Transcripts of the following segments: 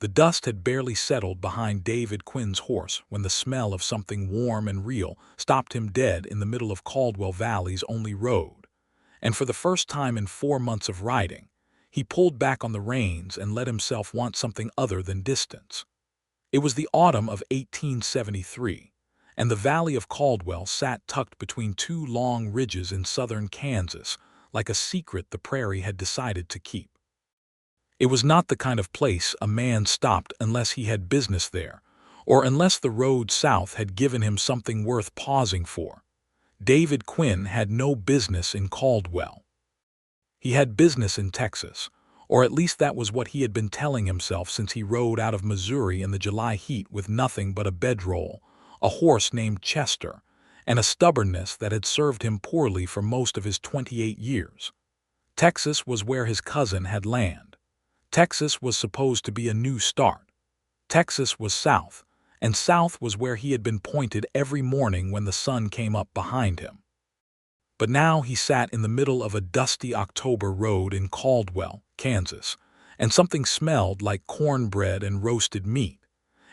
The dust had barely settled behind David Quinn's horse when the smell of something warm and real stopped him dead in the middle of Caldwell Valley's only road. And for the first time in 4 months of riding, he pulled back on the reins and let himself want something other than distance. It was the autumn of 1873, and the valley of Caldwell sat tucked between two long ridges in southern Kansas, like a secret the prairie had decided to keep. It was not the kind of place a man stopped unless he had business there, or unless the road south had given him something worth pausing for. David Quinn had no business in Caldwell. He had business in Texas, or at least that was what he had been telling himself since he rode out of Missouri in the July heat with nothing but a bedroll, a horse named Chester, and a stubbornness that had served him poorly for most of his 28 years. Texas was where his cousin had land. Texas was supposed to be a new start. Texas was south, and south was where he had been pointed every morning when the sun came up behind him. But now he sat in the middle of a dusty October road in Caldwell, Kansas, and something smelled like cornbread and roasted meat,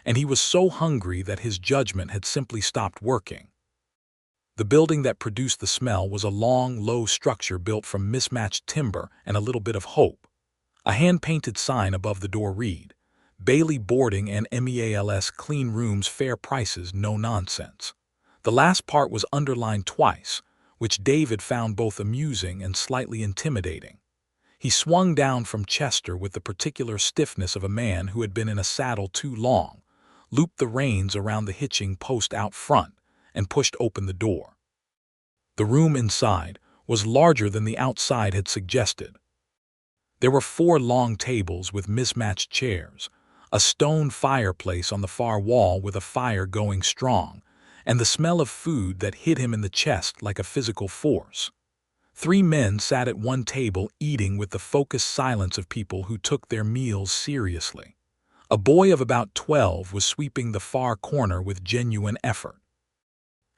and he was so hungry that his judgment had simply stopped working. The building that produced the smell was a long, low structure built from mismatched timber and a little bit of hope. A hand-painted sign above the door read, "Bailey Boarding and MEALS Clean Rooms, Fair Prices, No Nonsense." The last part was underlined twice, which David found both amusing and slightly intimidating. He swung down from Chester with the particular stiffness of a man who had been in a saddle too long, looped the reins around the hitching post out front, and pushed open the door. The room inside was larger than the outside had suggested. There were 4 long tables with mismatched chairs, a stone fireplace on the far wall with a fire going strong, and the smell of food that hit him in the chest like a physical force. 3 men sat at one table eating with the focused silence of people who took their meals seriously. A boy of about 12 was sweeping the far corner with genuine effort.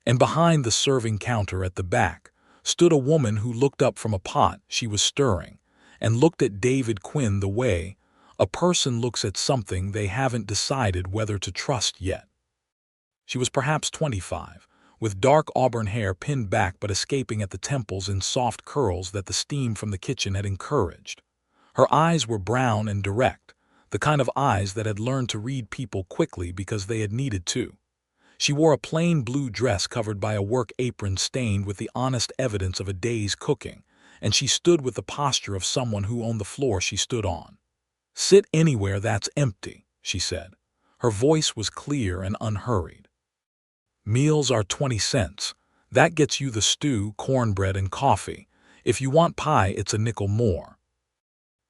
And behind the serving counter at the back stood a woman who looked up from a pot she was stirring and looked at David Quinn the way a person looks at something they haven't decided whether to trust yet. She was perhaps 25, with dark auburn hair pinned back but escaping at the temples in soft curls that the steam from the kitchen had encouraged. Her eyes were brown and direct, the kind of eyes that had learned to read people quickly because they had needed to. She wore a plain blue dress covered by a work apron stained with the honest evidence of a day's cooking, and she stood with the posture of someone who owned the floor she stood on. "Sit anywhere that's empty," she said. Her voice was clear and unhurried. "Meals are 20 cents. That gets you the stew, cornbread, and coffee. If you want pie, it's a nickel more."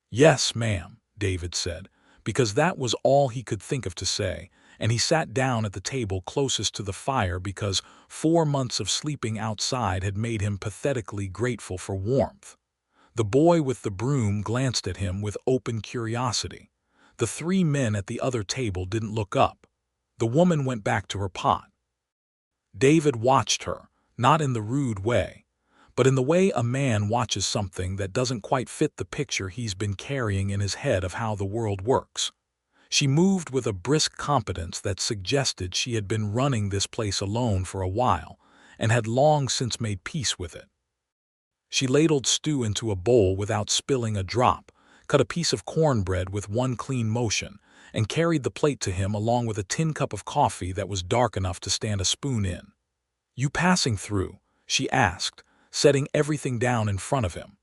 "Yes, ma'am," David said, because that was all he could think of to say, and he sat down at the table closest to the fire because 4 months of sleeping outside had made him pathetically grateful for warmth. The boy with the broom glanced at him with open curiosity. The 3 men at the other table didn't look up. The woman went back to her pot. David watched her, not in the rude way, but in the way a man watches something that doesn't quite fit the picture he's been carrying in his head of how the world works. She moved with a brisk competence that suggested she had been running this place alone for a while and had long since made peace with it. She ladled stew into a bowl without spilling a drop, cut a piece of cornbread with one clean motion, and carried the plate to him along with a tin cup of coffee that was dark enough to stand a spoon in. "You passing through?" she asked, setting everything down in front of him.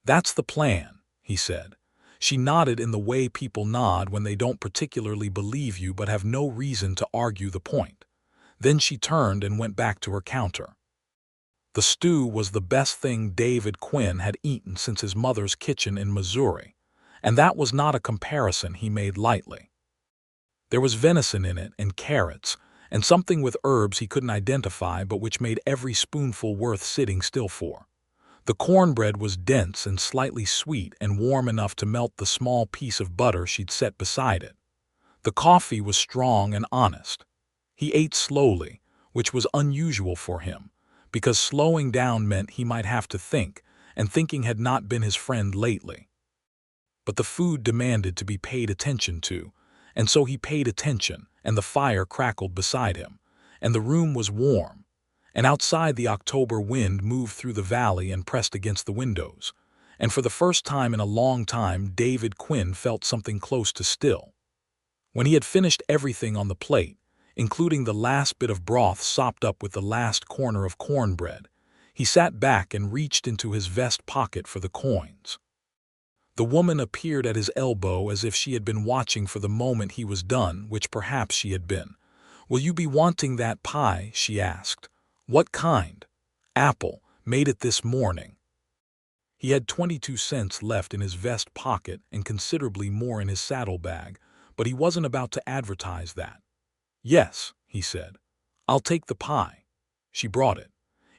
"That's the plan," he said. She nodded in the way people nod when they don't particularly believe you but have no reason to argue the point. Then she turned and went back to her counter. The stew was the best thing David Quinn had eaten since his mother's kitchen in Missouri, and that was not a comparison he made lightly. There was venison in it and carrots, and something with herbs he couldn't identify but which made every spoonful worth sitting still for. The cornbread was dense and slightly sweet and warm enough to melt the small piece of butter she'd set beside it. The coffee was strong and honest. He ate slowly, which was unusual for him, because slowing down meant he might have to think, and thinking had not been his friend lately. But the food demanded to be paid attention to, and so he paid attention, and the fire crackled beside him, and the room was warm, and outside the October wind moved through the valley and pressed against the windows, and for the first time in a long time David Quinn felt something close to still. When he had finished everything on the plate, including the last bit of broth sopped up with the last corner of cornbread, he sat back and reached into his vest pocket for the coins. The woman appeared at his elbow as if she had been watching for the moment he was done, which perhaps she had been. "Will you be wanting that pie?" she asked. "What kind?" "Apple. Made it this morning." He had 22 cents left in his vest pocket and considerably more in his saddlebag, but he wasn't about to advertise that. "Yes," he said. "I'll take the pie." She brought it.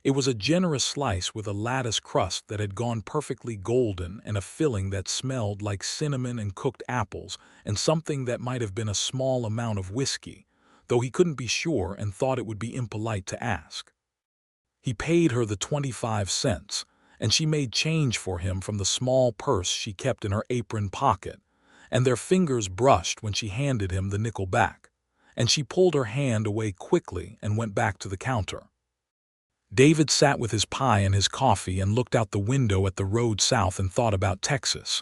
It was a generous slice with a lattice crust that had gone perfectly golden and a filling that smelled like cinnamon and cooked apples and something that might have been a small amount of whiskey, though he couldn't be sure and thought it would be impolite to ask. He paid her the 25 cents, and she made change for him from the small purse she kept in her apron pocket, and their fingers brushed when she handed him the nickel back, and she pulled her hand away quickly and went back to the counter. David sat with his pie and his coffee and looked out the window at the road south and thought about Texas.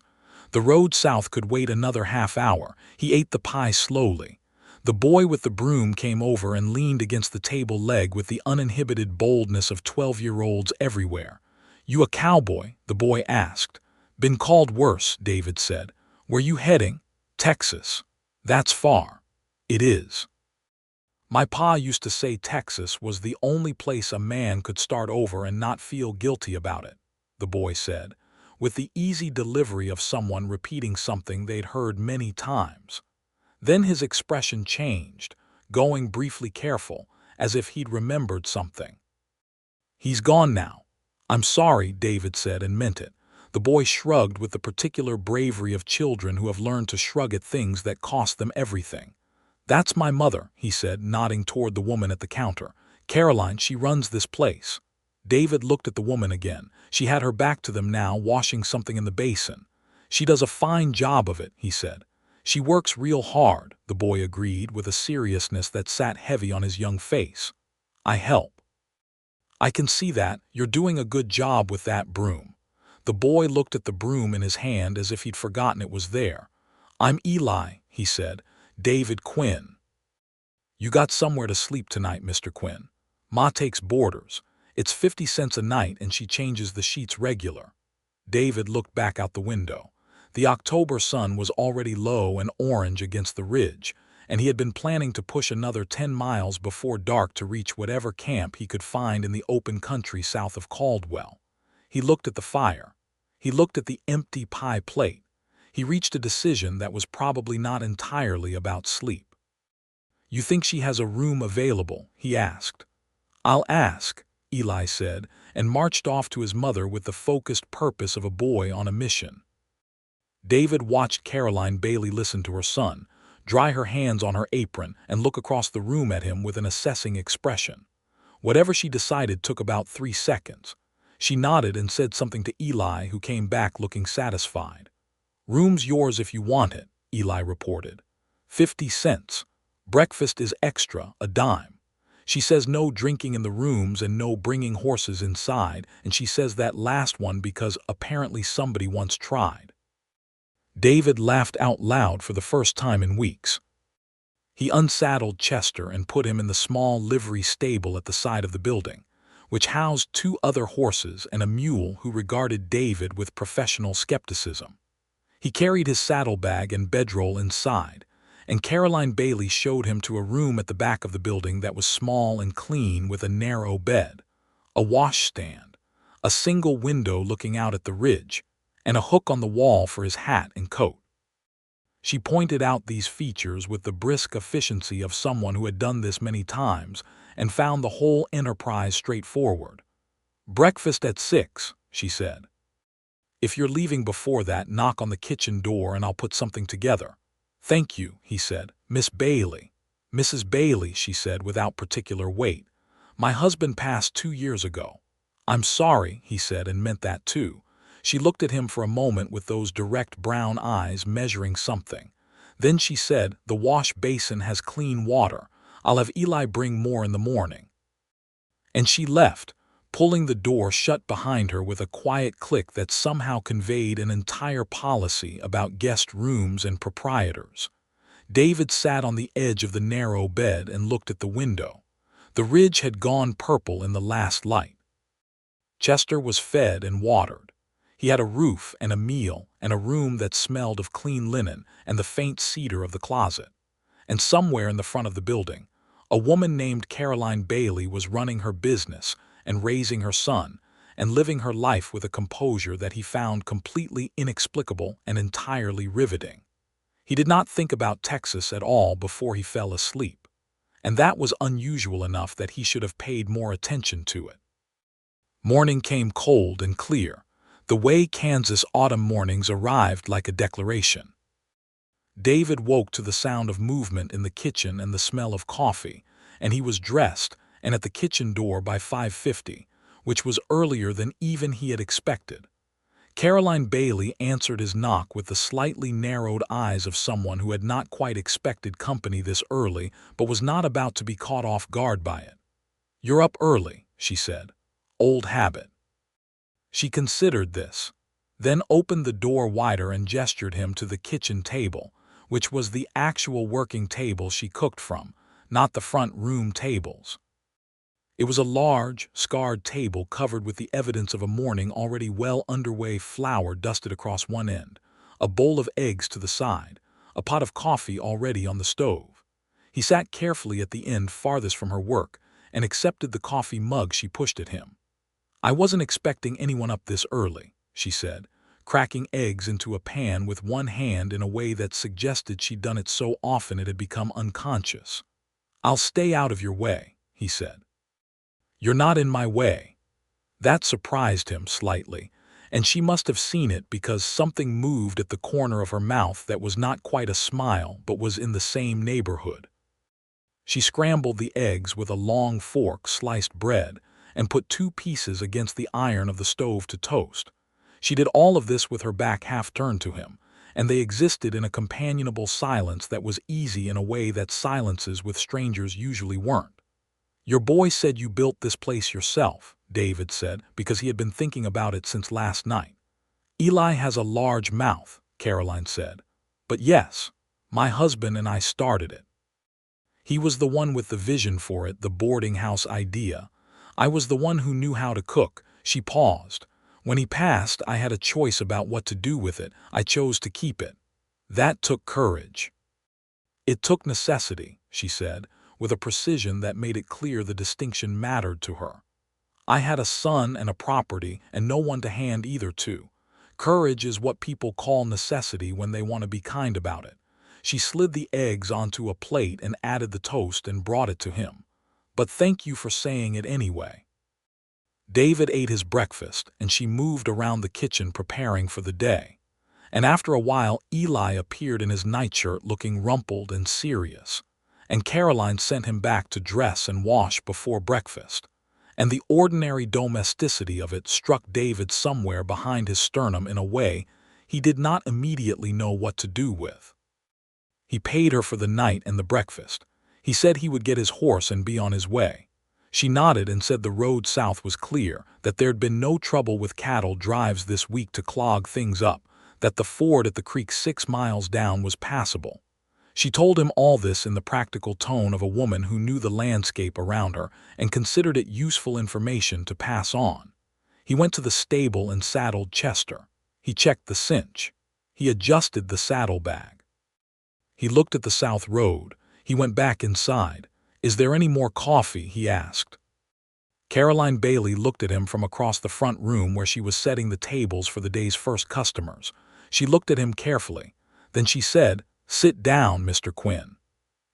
The road south could wait another half hour. He ate the pie slowly. The boy with the broom came over and leaned against the table leg with the uninhibited boldness of 12-year-olds everywhere. "You a cowboy?" the boy asked. "Been called worse," David said. "Where you heading?" "Texas." "That's far." "It is." "My pa used to say Texas was the only place a man could start over and not feel guilty about it," the boy said, with the easy delivery of someone repeating something they'd heard many times. Then his expression changed, going briefly careful, as if he'd remembered something. "He's gone now." "I'm sorry," David said, and meant it. The boy shrugged with the particular bravery of children who have learned to shrug at things that cost them everything. "That's my mother," he said, nodding toward the woman at the counter. "Caroline, she runs this place." David looked at the woman again. She had her back to them now, washing something in the basin. "She does a fine job of it," he said. "She works real hard," the boy agreed with a seriousness that sat heavy on his young face. "I help." "I can see that. You're doing a good job with that broom." The boy looked at the broom in his hand as if he'd forgotten it was there. "I'm Eli," he said. "David Quinn." "You got somewhere to sleep tonight, Mr. Quinn. Ma takes boarders. It's 50 cents a night and she changes the sheets regular." David looked back out the window. The October sun was already low and orange against the ridge, and he had been planning to push another 10 miles before dark to reach whatever camp he could find in the open country south of Caldwell. He looked at the fire. He looked at the empty pie plate. He reached a decision that was probably not entirely about sleep. "You think she has a room available?" he asked. "I'll ask," Eli said, and marched off to his mother with the focused purpose of a boy on a mission. David watched Caroline Bailey listen to her son, dry her hands on her apron, and look across the room at him with an assessing expression. Whatever she decided took about 3 seconds. She nodded and said something to Eli, who came back looking satisfied. "Room's yours if you want it," Eli reported. 50 cents. Breakfast is extra, a dime. She says no drinking in the rooms and no bringing horses inside, and she says that last one because apparently somebody once tried. David laughed out loud for the first time in weeks. He unsaddled Chester and put him in the small livery stable at the side of the building, which housed 2 other horses and a mule who regarded David with professional skepticism. He carried his saddlebag and bedroll inside, and Caroline Bailey showed him to a room at the back of the building that was small and clean with a narrow bed, a washstand, a single window looking out at the ridge, and a hook on the wall for his hat and coat. She pointed out these features with the brisk efficiency of someone who had done this many times and found the whole enterprise straightforward. "Breakfast at 6, she said. "If you're leaving before that, knock on the kitchen door and I'll put something together." "Thank you," he said. "Miss Bailey." "Mrs. Bailey," she said without particular weight. "My husband passed 2 years ago." "I'm sorry," he said, and meant that too. She looked at him for a moment with those direct brown eyes measuring something. Then she said, "The wash basin has clean water. I'll have Eli bring more in the morning." And she left, pulling the door shut behind her with a quiet click that somehow conveyed an entire policy about guest rooms and proprietors. David sat on the edge of the narrow bed and looked at the window. The ridge had gone purple in the last light. Chester was fed and watered. He had a roof and a meal and a room that smelled of clean linen and the faint cedar of the closet. And somewhere in the front of the building, a woman named Caroline Bailey was running her business and raising her son and living her life with a composure that he found completely inexplicable and entirely riveting. He did not think about Texas at all before he fell asleep, and that was unusual enough that he should have paid more attention to it. Morning came cold and clear, the way Kansas autumn mornings arrived like a declaration. David woke to the sound of movement in the kitchen and the smell of coffee, and he was dressed and at the kitchen door by 5:50, which was earlier than even he had expected. Caroline Bailey answered his knock with the slightly narrowed eyes of someone who had not quite expected company this early but was not about to be caught off guard by it. "You're up early," she said. "Old habit." She considered this, then opened the door wider and gestured him to the kitchen table, which was the actual working table she cooked from, not the front room tables. It was a large, scarred table covered with the evidence of a morning already well underway, flour dusted across one end, a bowl of eggs to the side, a pot of coffee already on the stove. He sat carefully at the end farthest from her work and accepted the coffee mug she pushed at him. "I wasn't expecting anyone up this early," she said, cracking eggs into a pan with one hand in a way that suggested she'd done it so often it had become unconscious. "I'll stay out of your way," he said. "You're not in my way." That surprised him slightly, and she must have seen it because something moved at the corner of her mouth that was not quite a smile but was in the same neighborhood. She scrambled the eggs with a long fork, sliced bread, and put 2 pieces against the iron of the stove to toast. She did all of this with her back half turned to him, and they existed in a companionable silence that was easy in a way that silences with strangers usually weren't. "Your boy said you built this place yourself," David said, because he had been thinking about it since last night. "Eli has a large mouth," Caroline said. "But yes, my husband and I started it. He was the one with the vision for it, the boarding house idea. I was the one who knew how to cook." She paused. "When he passed, I had a choice about what to do with it. I chose to keep it. That took courage." "It took necessity," she said, with a precision that made it clear the distinction mattered to her. "I had a son and a property and no one to hand either to. Courage is what people call necessity when they want to be kind about it." She slid the eggs onto a plate and added the toast and brought it to him. "But thank you for saying it anyway." David ate his breakfast, and she moved around the kitchen preparing for the day. And after a while, Eli appeared in his nightshirt looking rumpled and serious, and Caroline sent him back to dress and wash before breakfast. And the ordinary domesticity of it struck David somewhere behind his sternum in a way he did not immediately know what to do with. He paid her for the night and the breakfast. He said he would get his horse and be on his way. She nodded and said the road south was clear, that there'd been no trouble with cattle drives this week to clog things up, that the ford at the creek 6 miles down was passable. She told him all this in the practical tone of a woman who knew the landscape around her and considered it useful information to pass on. He went to the stable and saddled Chester. He checked the cinch. He adjusted the saddlebag. He looked at the south road. He went back inside. "Is there any more coffee?" he asked. Caroline Bailey looked at him from across the front room where she was setting the tables for the day's first customers. She looked at him carefully. Then she said, "Sit down, Mr. Quinn."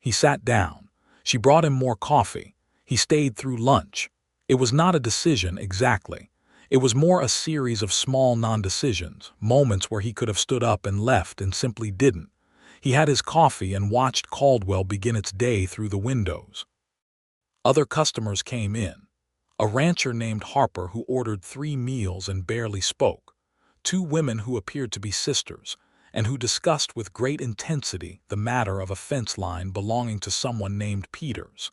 He sat down. She brought him more coffee. He stayed through lunch. It was not a decision exactly. It was more a series of small non-decisions, moments where he could have stood up and left and simply didn't. He had his coffee and watched Caldwell begin its day through the windows. Other customers came in. A rancher named Harper who ordered 3 meals and barely spoke. 2 women who appeared to be sisters, and who discussed with great intensity the matter of a fence line belonging to someone named Peters,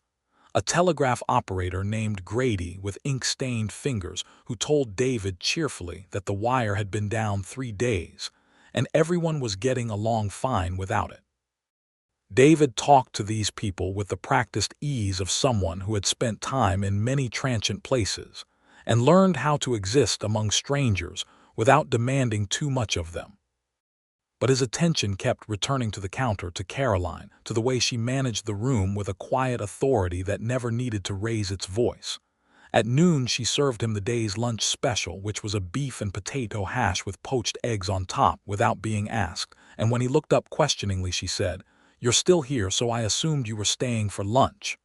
a telegraph operator named Grady with ink-stained fingers who told David cheerfully that the wire had been down 3 days, and everyone was getting along fine without it. David talked to these people with the practiced ease of someone who had spent time in many transient places and learned how to exist among strangers without demanding too much of them. But his attention kept returning to the counter, to Caroline, to the way she managed the room with a quiet authority that never needed to raise its voice. At noon she served him the day's lunch special, which was a beef and potato hash with poached eggs on top, without being asked, and when he looked up questioningly she said, "You're still here, so I assumed you were staying for lunch."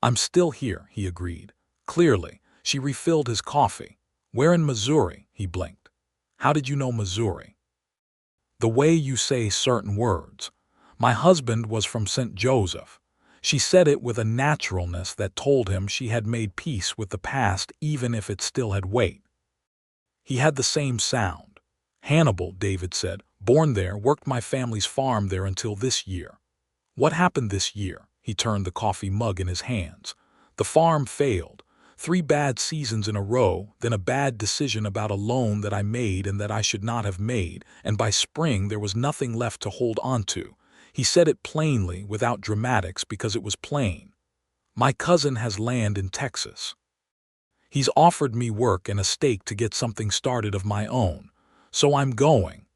"I'm still here," he agreed. Clearly, she refilled his coffee. "Where in Missouri?" He blinked. "How did you know Missouri?" "The way you say certain words. My husband was from St. Joseph." She said it with a naturalness that told him she had made peace with the past even if it still had weight. He had the same sound. "Hannibal," David said. "Born there, worked my family's farm there until this year." "What happened this year?" He turned the coffee mug in his hands. "The farm failed. 3 bad seasons in a row, then a bad decision about a loan that I made and that I should not have made, and by spring there was nothing left to hold on to." He said it plainly, without dramatics, because it was plain. "My cousin has land in Texas. He's offered me work and a stake to get something started of my own, so I'm going."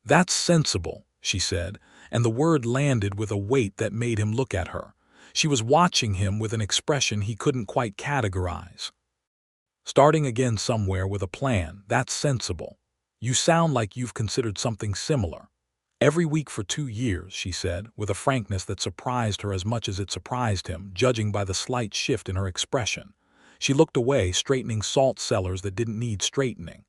"That's sensible," she said, and the word landed with a weight that made him look at her. She was watching him with an expression he couldn't quite categorize. "Starting again somewhere with a plan, that's sensible. You sound like you've considered something similar." "Every week for 2 years," she said, with a frankness that surprised her as much as it surprised him, judging by the slight shift in her expression. She looked away, straightening salt cellars that didn't need straightening.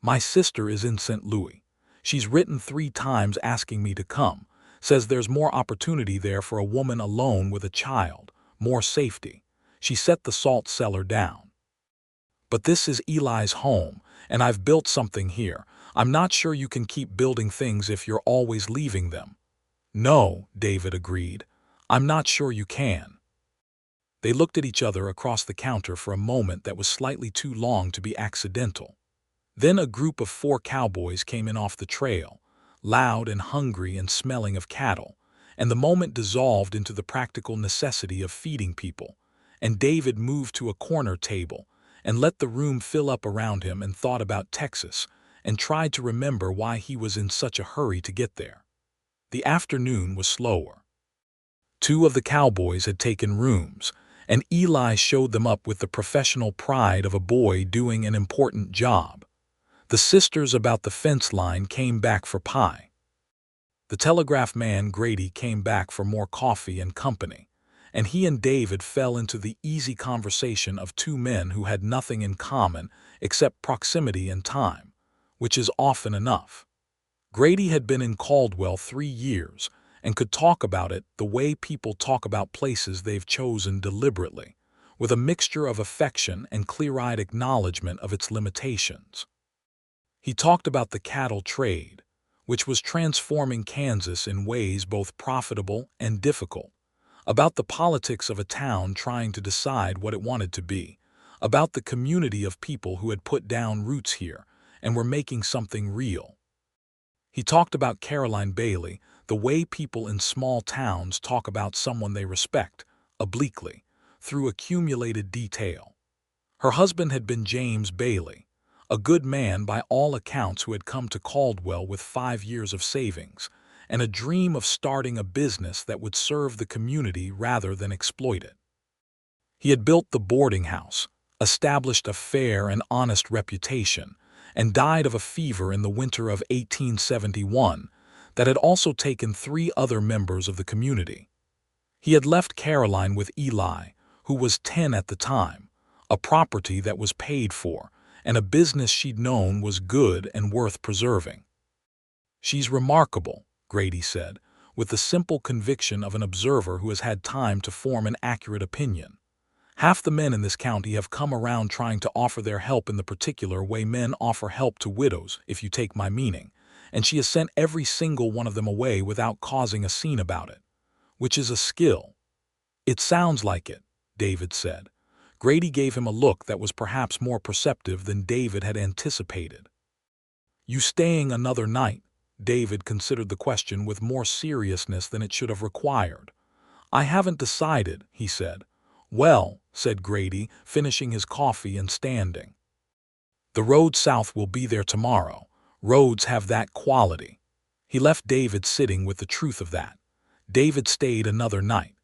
"My sister is in St. Louis. She's written 3 times asking me to come. Says there's more opportunity there for a woman alone with a child, more safety." She set the salt cellar down. "But this is Eli's home, and I've built something here. I'm not sure you can keep building things if you're always leaving them." "No," David agreed. "I'm not sure you can." They looked at each other across the counter for a moment that was slightly too long to be accidental. Then a group of 4 cowboys came in off the trail, loud and hungry and smelling of cattle, and the moment dissolved into the practical necessity of feeding people, and David moved to a corner table and let the room fill up around him and thought about Texas, and tried to remember why he was in such a hurry to get there. The afternoon was slower. 2 of the cowboys had taken rooms, and Eli showed them up with the professional pride of a boy doing an important job. The sisters about the fence line came back for pie. The telegraph man, Grady, came back for more coffee and company, and he and David fell into the easy conversation of 2 men who had nothing in common except proximity and time, which is often enough. Grady had been in Caldwell 3 years and could talk about it the way people talk about places they've chosen deliberately, with a mixture of affection and clear-eyed acknowledgement of its limitations. He talked about the cattle trade, which was transforming Kansas in ways both profitable and difficult, about the politics of a town trying to decide what it wanted to be, about the community of people who had put down roots here and were making something real. He talked about Caroline Bailey, the way people in small towns talk about someone they respect, obliquely, through accumulated detail. Her husband had been James Bailey, a good man by all accounts who had come to Caldwell with 5 years of savings and a dream of starting a business that would serve the community rather than exploit it. He had built the boarding house, established a fair and honest reputation, and died of a fever in the winter of 1871 that had also taken 3 other members of the community. He had left Caroline with Eli, who was 10 at the time, a property that was paid for, and a business she'd known was good and worth preserving. "She's remarkable," Grady said, with the simple conviction of an observer who has had time to form an accurate opinion. "Half the men in this county have come around trying to offer their help in the particular way men offer help to widows, if you take my meaning, and she has sent every single one of them away without causing a scene about it, which is a skill. It sounds like it, David said. Grady gave him a look that was perhaps more perceptive than David had anticipated. You staying another night? David considered the question with more seriousness than it should have required. I haven't decided, he said. Well, said Grady, finishing his coffee and standing. The road south will be there tomorrow. Roads have that quality. He left David sitting with the truth of that. David stayed another night.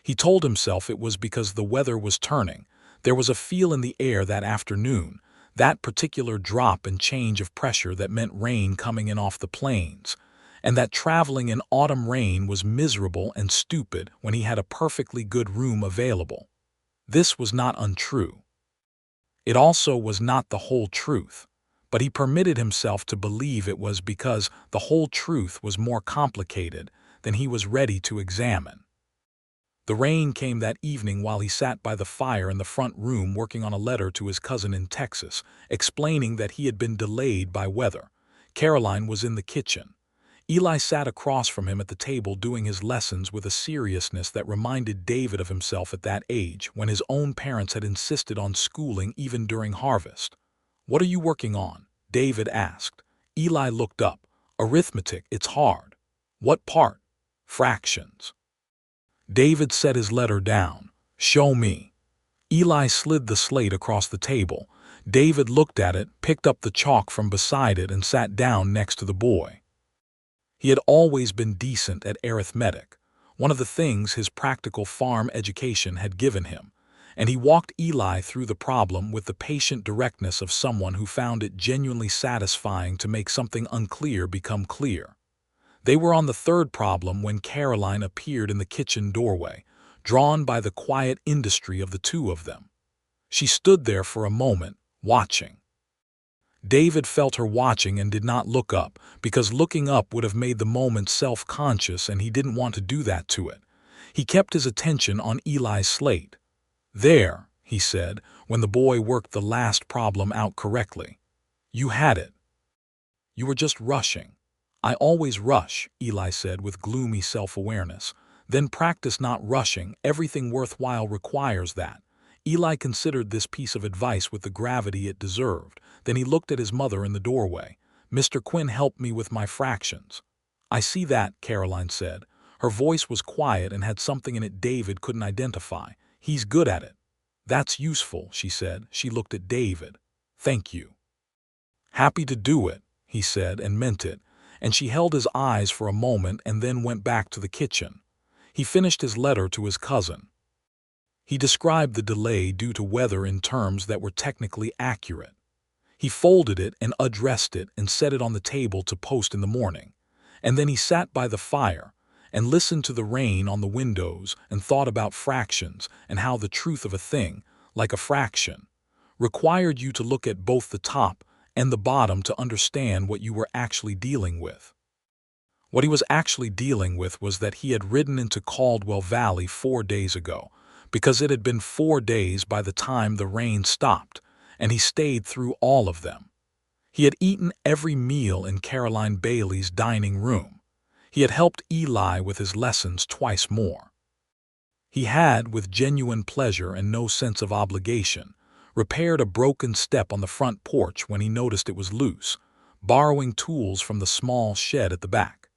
He told himself it was because the weather was turning. There was a feel in the air that afternoon, that particular drop and change of pressure that meant rain coming in off the plains, and that traveling in autumn rain was miserable and stupid when he had a perfectly good room available. This was not untrue. It also was not the whole truth, but he permitted himself to believe it was because the whole truth was more complicated than he was ready to examine. The rain came that evening while he sat by the fire in the front room working on a letter to his cousin in Texas, explaining that he had been delayed by weather. Caroline was in the kitchen. Eli sat across from him at the table doing his lessons with a seriousness that reminded David of himself at that age when his own parents had insisted on schooling even during harvest. What are you working on? David asked. Eli looked up. Arithmetic, it's hard. What part? Fractions. David set his letter down. Show me. Eli slid the slate across the table. David looked at it, picked up the chalk from beside it, and sat down next to the boy. He had always been decent at arithmetic, one of the things his practical farm education had given him, and he walked Eli through the problem with the patient directness of someone who found it genuinely satisfying to make something unclear become clear. They were on the third problem when Caroline appeared in the kitchen doorway, drawn by the quiet industry of the two of them. She stood there for a moment, watching. David felt her watching and did not look up, because looking up would have made the moment self-conscious, and he didn't want to do that to it. He kept his attention on Eli's slate. There, he said, when the boy worked the last problem out correctly. You had it. You were just rushing. I always rush, Eli said with gloomy self-awareness. Then practice not rushing. Everything worthwhile requires that. Eli considered this piece of advice with the gravity it deserved. Then he looked at his mother in the doorway. Mr. Quinn helped me with my fractions. I see that, Caroline said. Her voice was quiet and had something in it David couldn't identify. He's good at it. That's useful, she said. She looked at David. Thank you. Happy to do it, he said, and meant it. And she held his eyes for a moment and then went back to the kitchen. He finished his letter to his cousin. He described the delay due to weather in terms that were technically accurate. He folded it and addressed it and set it on the table to post in the morning. And then he sat by the fire and listened to the rain on the windows and thought about fractions and how the truth of a thing, like a fraction, required you to look at both the top and the bottom to understand what you were actually dealing with. What he was actually dealing with was that he had ridden into Caldwell Valley 4 days ago, because it had been 4 days by the time the rain stopped, and he stayed through all of them. He had eaten every meal in Caroline Bailey's dining room. He had helped Eli with his lessons twice more. He had, with genuine pleasure and no sense of obligation, repaired a broken step on the front porch when he noticed it was loose, borrowing tools from the small shed at the back.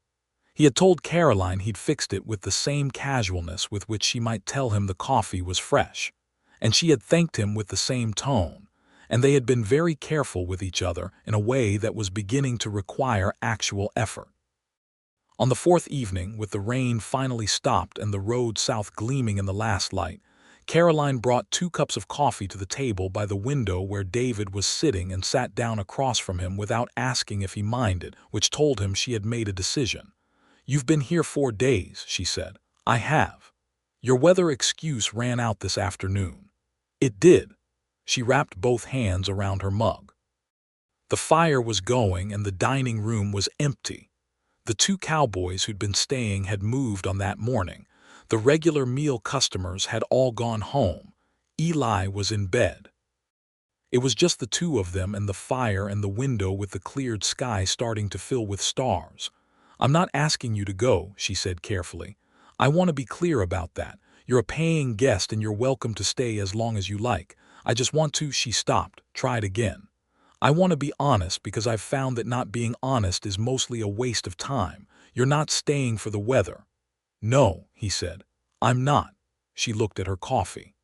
He had told Caroline he'd fixed it with the same casualness with which she might tell him the coffee was fresh, and she had thanked him with the same tone, and they had been very careful with each other in a way that was beginning to require actual effort. On the fourth evening, with the rain finally stopped and the road south gleaming in the last light, Caroline brought 2 cups of coffee to the table by the window where David was sitting and sat down across from him without asking if he minded, which told him she had made a decision. You've been here 4 days, she said. I have. Your weather excuse ran out this afternoon. It did. She wrapped both hands around her mug. The fire was going and the dining room was empty. The 2 cowboys who'd been staying had moved on that morning. The regular meal customers had all gone home. Eli was in bed. It was just the two of them and the fire and the window with the cleared sky starting to fill with stars. "I'm not asking you to go," she said carefully. "I want to be clear about that. You're a paying guest and you're welcome to stay as long as you like. I just want to—" She stopped, tried again. "I want to be honest because I've found that not being honest is mostly a waste of time. You're not staying for the weather." "No," he said. "I'm not." She looked at her coffee.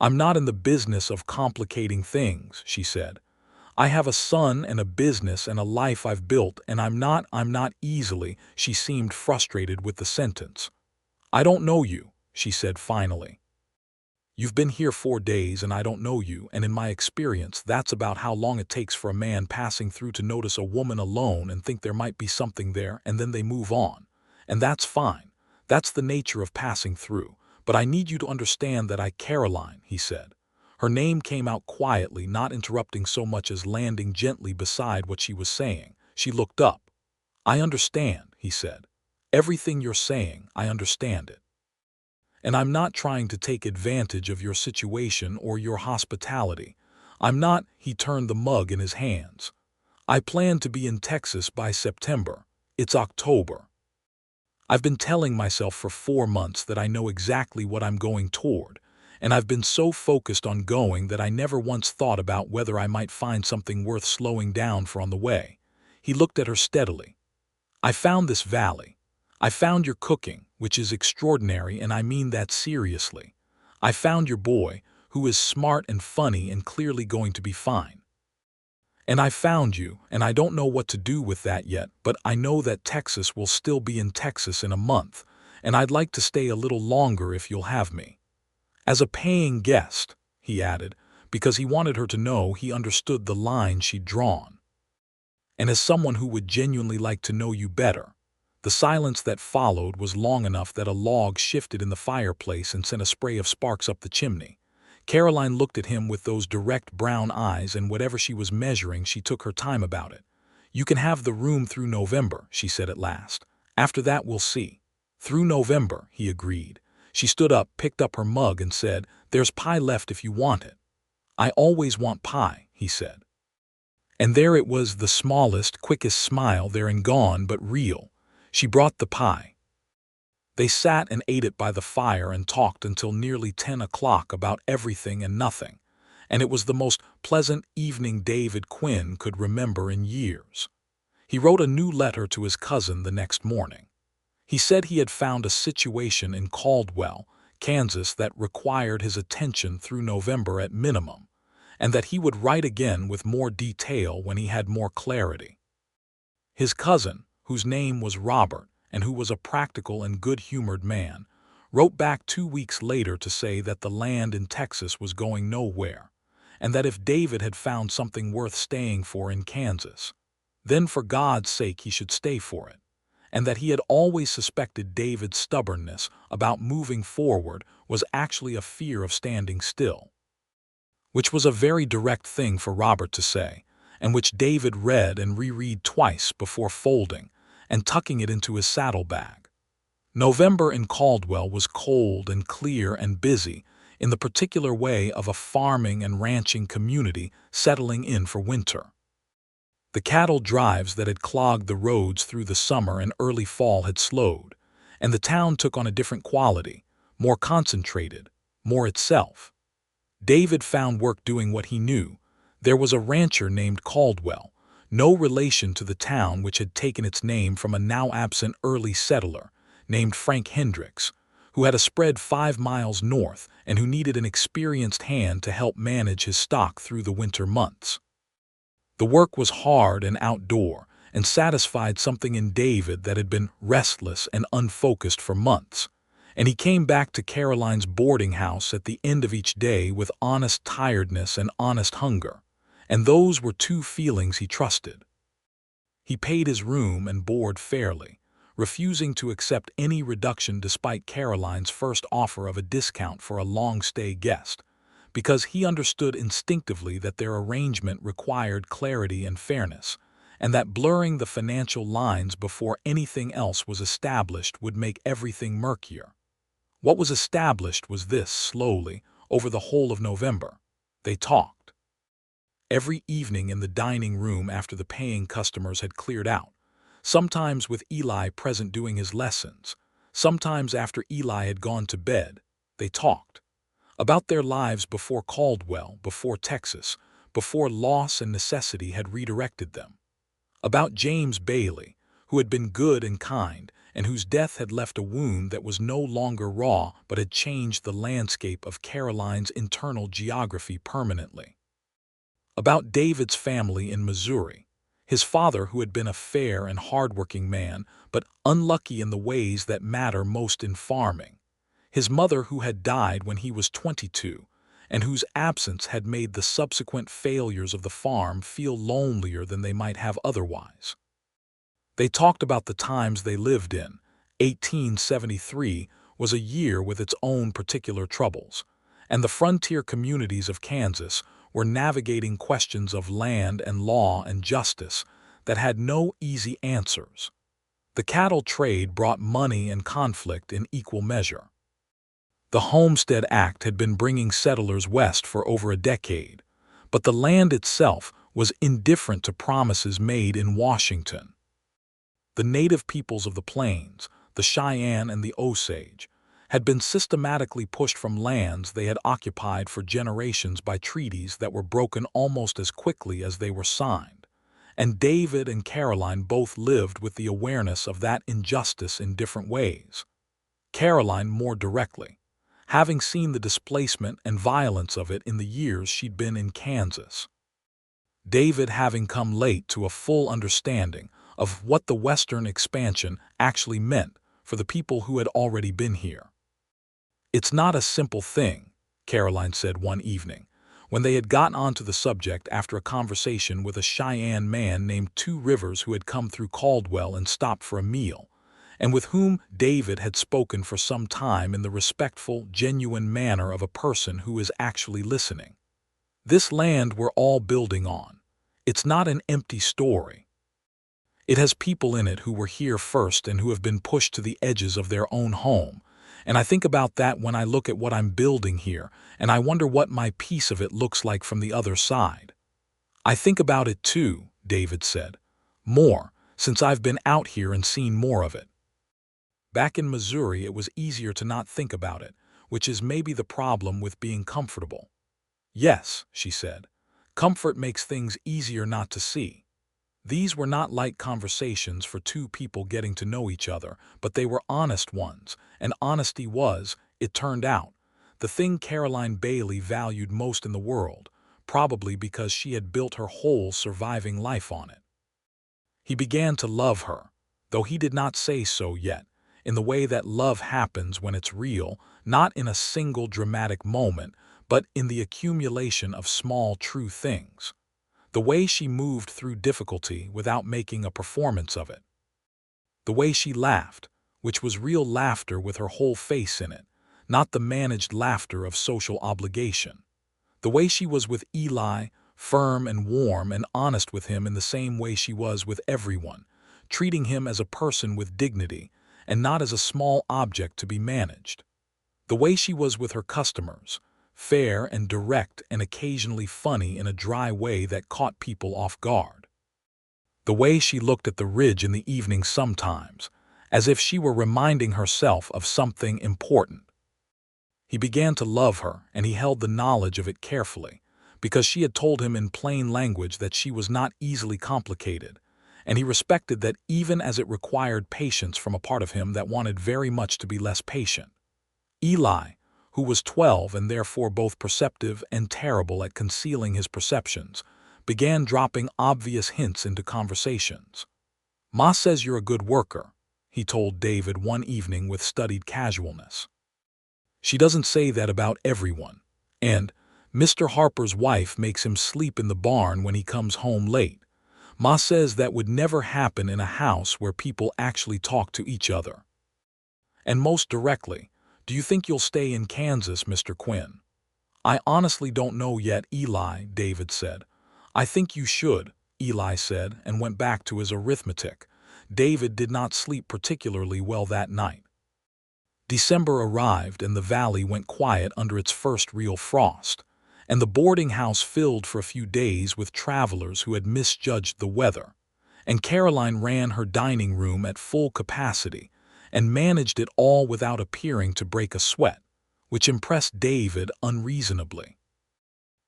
"I'm not in the business of complicating things," she said. "I have a son and a business and a life I've built, and I'm not easily—" She seemed frustrated with the sentence. "I don't know you," she said finally. "You've been here 4 days and I don't know you, and in my experience that's about how long it takes for a man passing through to notice a woman alone and think there might be something there, and then they move on. And that's fine. That's the nature of passing through. But I need you to understand that Caroline," he said. Her name came out quietly, not interrupting so much as landing gently beside what she was saying. She looked up. "I understand," he said. "Everything you're saying, I understand it. And I'm not trying to take advantage of your situation or your hospitality. I'm not—" He turned the mug in his hands. "I plan to be in Texas by September. It's October. I've been telling myself for 4 months that I know exactly what I'm going toward, and I've been so focused on going that I never once thought about whether I might find something worth slowing down for on the way." He looked at her steadily. "I found this valley. I found your cooking, which is extraordinary, and I mean that seriously. I found your boy, who is smart and funny and clearly going to be fine. And I found you, and I don't know what to do with that yet, but I know that Texas will still be in Texas in a month, and I'd like to stay a little longer if you'll have me. As a paying guest," he added, because he wanted her to know he understood the line she'd drawn. "And as someone who would genuinely like to know you better." The silence that followed was long enough that a log shifted in the fireplace and sent a spray of sparks up the chimney. Caroline looked at him with those direct brown eyes, and whatever she was measuring, she took her time about it. "You can have the room through November," she said at last. "After that we'll see." "Through November," he agreed. She stood up, picked up her mug, and said, "There's pie left if you want it." "I always want pie," he said. And there it was, the smallest, quickest smile there, and gone, but real. She brought the pie. They sat and ate it by the fire and talked until nearly 10 o'clock about everything and nothing, and it was the most pleasant evening David Quinn could remember in years. He wrote a new letter to his cousin the next morning. He said he had found a situation in Caldwell, Kansas that required his attention through November at minimum, and that he would write again with more detail when he had more clarity. His cousin, whose name was Robert and who was a practical and good-humored man, wrote back 2 weeks later to say that the land in Texas was going nowhere, and that if David had found something worth staying for in Kansas, then for God's sake he should stay for it, and that he had always suspected David's stubbornness about moving forward was actually a fear of standing still. Which was a very direct thing for Robert to say, and which David read and reread twice before folding and tucking it into his saddlebag. November in Caldwell was cold and clear and busy, in the particular way of a farming and ranching community settling in for winter. The cattle drives that had clogged the roads through the summer and early fall had slowed, and the town took on a different quality, more concentrated, more itself. David found work doing what he knew. There was a rancher named Caldwell, no relation to the town, which had taken its name from a now-absent early settler named Frank Hendricks, who had a spread 5 miles north and who needed an experienced hand to help manage his stock through the winter months. The work was hard and outdoor, and satisfied something in David that had been restless and unfocused for months, and he came back to Caroline's boarding house at the end of each day with honest tiredness and honest hunger, and those were 2 feelings he trusted. He paid his room and board fairly, refusing to accept any reduction despite Caroline's first offer of a discount for a long-stay guest, because he understood instinctively that their arrangement required clarity and fairness, and that blurring the financial lines before anything else was established would make everything murkier. What was established was this: slowly, over the whole of November, they talked. every evening in the dining room after the paying customers had cleared out, sometimes with Eli present doing his lessons, sometimes after Eli had gone to bed. They talked about their lives before Caldwell, before Texas, before loss and necessity had redirected them. About James Bailey, who had been good and kind, and whose death had left a wound that was no longer raw but had changed the landscape of Caroline's internal geography permanently. About David's family in Missouri, his father who had been a fair and hard-working man, but unlucky in the ways that matter most in farming, his mother who had died when he was 22, and whose absence had made the subsequent failures of the farm feel lonelier than they might have otherwise. They talked about the times they lived in. 1873 was a year with its own particular troubles, and the frontier communities of Kansas were navigating questions of land and law and justice that had no easy answers. The cattle trade brought money and conflict in equal measure. The Homestead Act had been bringing settlers west for over a decade, but the land itself was indifferent to promises made in Washington. The native peoples of the plains, the Cheyenne and the Osage, had been systematically pushed from lands they had occupied for generations by treaties that were broken almost as quickly as they were signed, and David and Caroline both lived with the awareness of that injustice in different ways. Caroline more directly, having seen the displacement and violence of it in the years she'd been in Kansas. David having come late to a full understanding of what the Western expansion actually meant for the people who had already been here. "It's not a simple thing," Caroline said one evening, when they had gotten onto the subject after a conversation with a Cheyenne man named Two Rivers who had come through Caldwell and stopped for a meal, and with whom David had spoken for some time in the respectful, genuine manner of a person who is actually listening. "This land we're all building on. It's not an empty story. It has people in it who were here first and who have been pushed to the edges of their own home, and I think about that when I look at what I'm building here, and I wonder what my piece of it looks like from the other side." "I think about it too," David said. "More, since I've been out here and seen more of it." Back in Missouri it was easier to not think about it, which is maybe the problem with being comfortable. "Yes," she said, "comfort makes things easier not to see." These were not light conversations for two people getting to know each other, but they were honest ones, and honesty was, it turned out, the thing Caroline Bailey valued most in the world, probably because she had built her whole surviving life on it. He began to love her, though he did not say so yet, in the way that love happens when it's real, not in a single dramatic moment, but in the accumulation of small true things. The way she moved through difficulty without making a performance of it. The way she laughed, which was real laughter with her whole face in it, not the managed laughter of social obligation. The way she was with Eli, firm and warm and honest with him in the same way she was with everyone, treating him as a person with dignity and not as a small object to be managed. The way she was with her customers, fair and direct and occasionally funny in a dry way that caught people off guard. The way she looked at the ridge in the evening sometimes, as if she were reminding herself of something important. He began to love her, and he held the knowledge of it carefully, because she had told him in plain language that she was not easily complicated, and he respected that even as it required patience from a part of him that wanted very much to be less patient. Eli, who was 12 and therefore both perceptive and terrible at concealing his perceptions, began dropping obvious hints into conversations. "Ma says you're a good worker," he told David one evening with studied casualness. "She doesn't say that about everyone, and Mr. Harper's wife makes him sleep in the barn when he comes home late. Ma says that would never happen in a house where people actually talk to each other." And most directly, "Do you think you'll stay in Kansas, Mr. Quinn?" "I honestly don't know yet, Eli," David said. "I think you should," Eli said, and went back to his arithmetic. David did not sleep particularly well that night. December arrived and the valley went quiet under its first real frost, and the boarding house filled for a few days with travelers who had misjudged the weather. And Caroline ran her dining room at full capacity and managed it all without appearing to break a sweat, which impressed David unreasonably.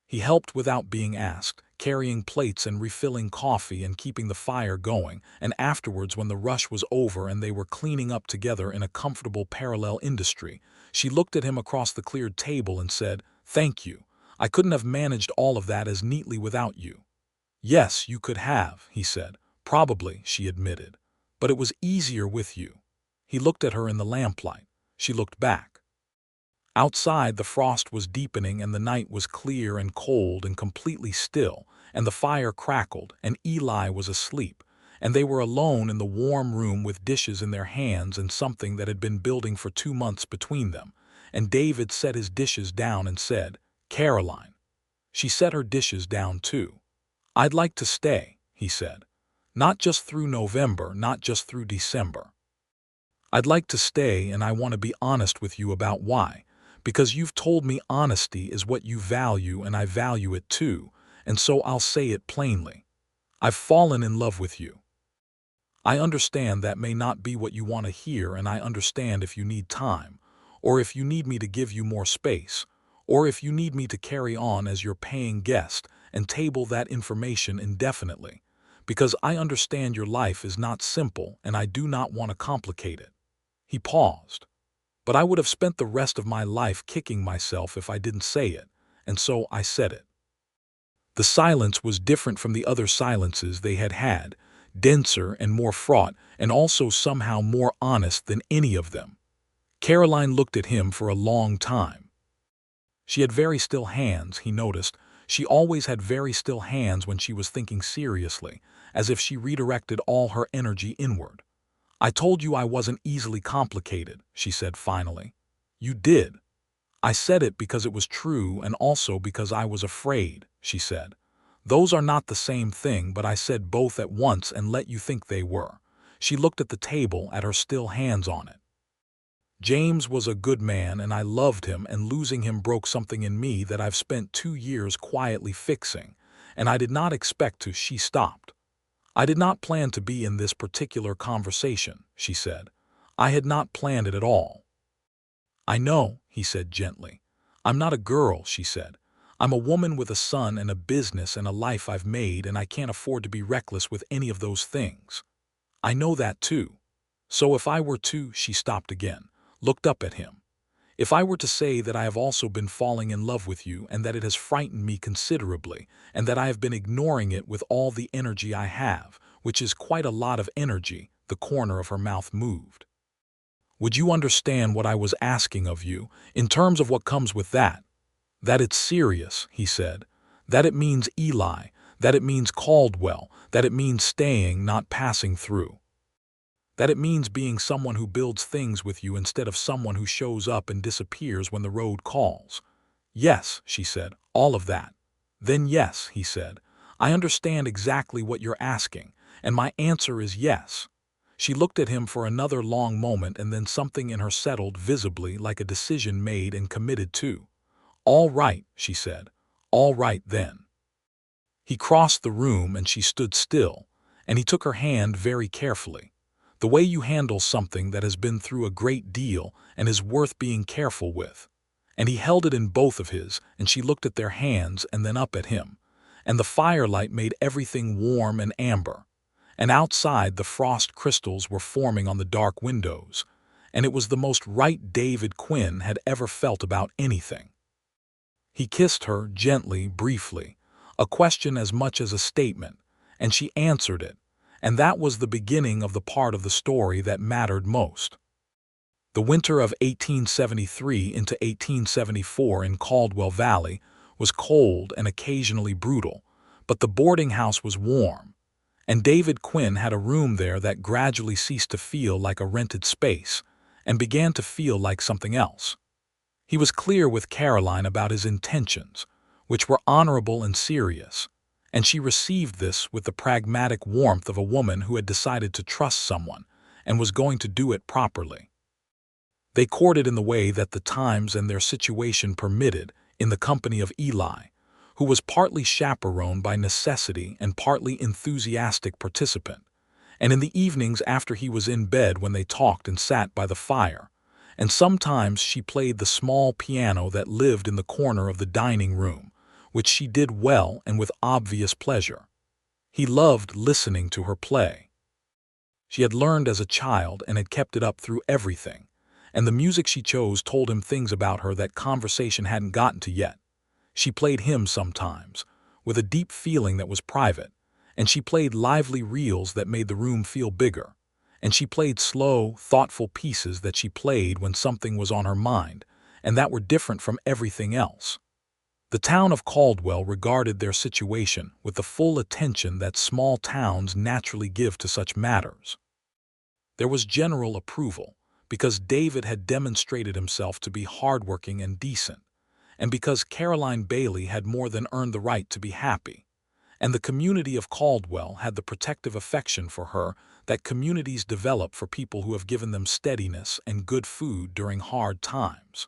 He helped without being asked, carrying plates and refilling coffee and keeping the fire going, and afterwards, when the rush was over and they were cleaning up together in a comfortable parallel industry, she looked at him across the cleared table and said, "Thank you. I couldn't have managed all of that as neatly without you." "Yes, you could have," he said. "Probably," she admitted. "But it was easier with you." He looked at her in the lamplight. She looked back. Outside, the frost was deepening and the night was clear and cold and completely still, and the fire crackled, and Eli was asleep, and they were alone in the warm room with dishes in their hands and something that had been building for 2 months between them. And David set his dishes down and said, "Caroline." She set her dishes down too. "I'd like to stay," he said. "Not just through November, not just through December. I'd like to stay, and I want to be honest with you about why. Because you've told me honesty is what you value and I value it too, and so I'll say it plainly. I've fallen in love with you. I understand that may not be what you want to hear, and I understand if you need time, or if you need me to give you more space, or if you need me to carry on as your paying guest and table that information indefinitely, because I understand your life is not simple and I do not want to complicate it." He paused. "But I would have spent the rest of my life kicking myself if I didn't say it, and so I said it." The silence was different from the other silences they had had, denser and more fraught, and also somehow more honest than any of them. Caroline looked at him for a long time. She had very still hands, he noticed. She always had very still hands when she was thinking seriously, as if she redirected all her energy inward. "I told you I wasn't easily complicated," she said finally. "You did." "I said it because it was true and also because I was afraid," she said. "Those are not the same thing, but I said both at once and let you think they were." She looked at the table, at her still hands on it. "James was a good man and I loved him, and losing him broke something in me that I've spent 2 years quietly fixing, and I did not expect to." She stopped. "I did not plan to be in this particular conversation," she said. "I had not planned it at all." "I know," he said gently. "I'm not a girl," she said. "I'm a woman with a son and a business and a life I've made, and I can't afford to be reckless with any of those things. I know that too. So if I were to—" She stopped again, looked up at him. "If I were to say that I have also been falling in love with you and that it has frightened me considerably and that I have been ignoring it with all the energy I have, which is quite a lot of energy," the corner of her mouth moved. "Would you understand what I was asking of you, in terms of what comes with that? That it's serious," he said. "That it means Eli, that it means Caldwell, that it means staying, not passing through. That it means being someone who builds things with you instead of someone who shows up and disappears when the road calls." "Yes," she said, "all of that." "Then yes," he said. "I understand exactly what you're asking, and my answer is yes." She looked at him for another long moment, and then something in her settled visibly, like a decision made and committed to. "All right," she said. "All right then." He crossed the room and she stood still, and he took her hand very carefully. "The way you handle something that has been through a great deal and is worth being careful with." And he held it in both of his, and she looked at their hands and then up at him. And the firelight made everything warm and amber. And outside, the frost crystals were forming on the dark windows, and it was the most right David Quinn had ever felt about anything. He kissed her gently, briefly, a question as much as a statement, and she answered it, and that was the beginning of the part of the story that mattered most. The winter of 1873 into 1874 in Caldwell Valley was cold and occasionally brutal, but the boarding house was warm, and David Quinn had a room there that gradually ceased to feel like a rented space and began to feel like something else. He was clear with Caroline about his intentions, which were honorable and serious, and she received this with the pragmatic warmth of a woman who had decided to trust someone and was going to do it properly. They courted in the way that the times and their situation permitted, in the company of Eli, who was partly chaperone by necessity and partly enthusiastic participant, and in the evenings after he was in bed when they talked and sat by the fire, and sometimes she played the small piano that lived in the corner of the dining room, which she did well and with obvious pleasure. He loved listening to her play. She had learned as a child and had kept it up through everything, and the music she chose told him things about her that conversation hadn't gotten to yet. She played hymns sometimes, with a deep feeling that was private, and she played lively reels that made the room feel bigger, and she played slow, thoughtful pieces that she played when something was on her mind, and that were different from everything else. The town of Caldwell regarded their situation with the full attention that small towns naturally give to such matters. There was general approval, because David had demonstrated himself to be hardworking and decent, and because Caroline Bailey had more than earned the right to be happy, and the community of Caldwell had the protective affection for her that communities develop for people who have given them steadiness and good food during hard times.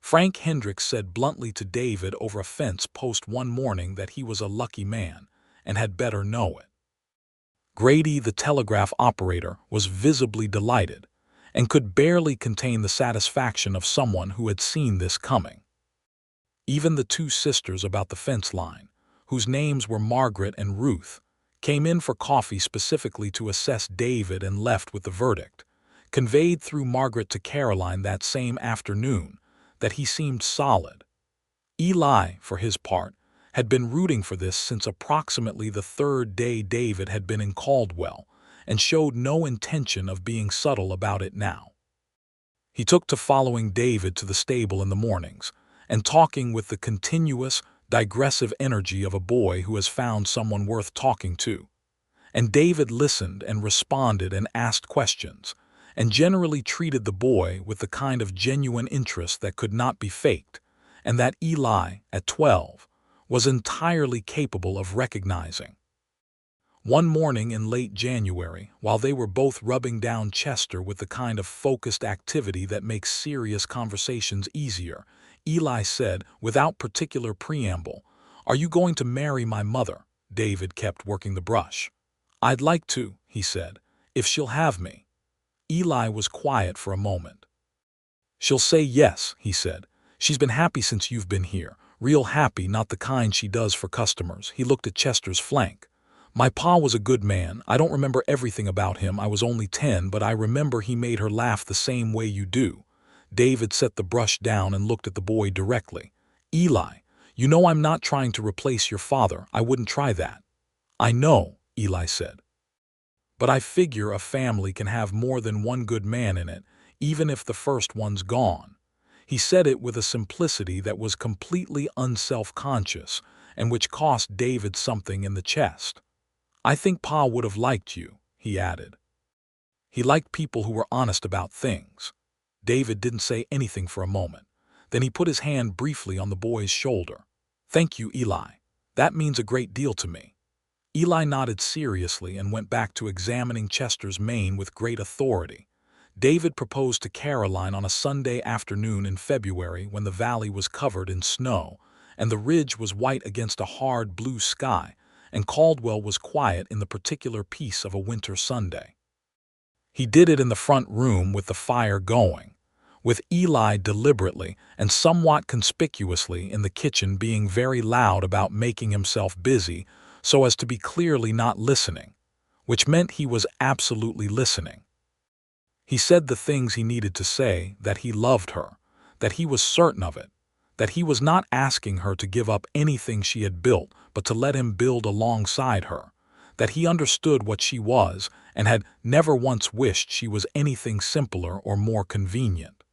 Frank Hendricks said bluntly to David over a fence post one morning that he was a lucky man and had better know it. Grady, the telegraph operator, was visibly delighted and could barely contain the satisfaction of someone who had seen this coming. Even the two sisters about the fence line, whose names were Margaret and Ruth, came in for coffee specifically to assess David and left with the verdict, conveyed through Margaret to Caroline that same afternoon, that he seemed solid. Eli, for his part, had been rooting for this since approximately the third day David had been in Caldwell, and showed no intention of being subtle about it now. He took to following David to the stable in the mornings, and talking with the continuous, digressive energy of a boy who has found someone worth talking to. And David listened and responded and asked questions, and generally treated the boy with the kind of genuine interest that could not be faked, and that Eli, at 12, was entirely capable of recognizing. One morning in late January, while they were both rubbing down Chester with the kind of focused activity that makes serious conversations easier, Eli said, without particular preamble, "Are you going to marry my mother?" David kept working the brush. "I'd like to," he said, "if she'll have me." Eli was quiet for a moment. "She'll say yes," he said. "She's been happy since you've been here. Real happy, not the kind she does for customers." He looked at Chester's flank. "My pa was a good man. I don't remember everything about him. I was only 10, but I remember he made her laugh the same way you do." David set the brush down and looked at the boy directly. "Eli, you know I'm not trying to replace your father. I wouldn't try that." "I know," Eli said. "But I figure a family can have more than one good man in it, even if the first one's gone." He said it with a simplicity that was completely unself-conscious and which cost David something in the chest. "I think Pa would have liked you," he added. He liked people who were honest about things. David didn't say anything for a moment. Then he put his hand briefly on the boy's shoulder. "Thank you, Eli. That means a great deal to me." Eli nodded seriously and went back to examining Chester's mane with great authority. David proposed to Caroline on a Sunday afternoon in February when the valley was covered in snow, and the ridge was white against a hard blue sky, and Caldwell was quiet in the particular peace of a winter Sunday. He did it in the front room with the fire going, with Eli deliberately and somewhat conspicuously in the kitchen being very loud about making himself busy so as to be clearly not listening, which meant he was absolutely listening. He said the things he needed to say, that he loved her, that he was certain of it, that he was not asking her to give up anything she had built but to let him build alongside her, that he understood what she was and had never once wished she was anything simpler or more convenient.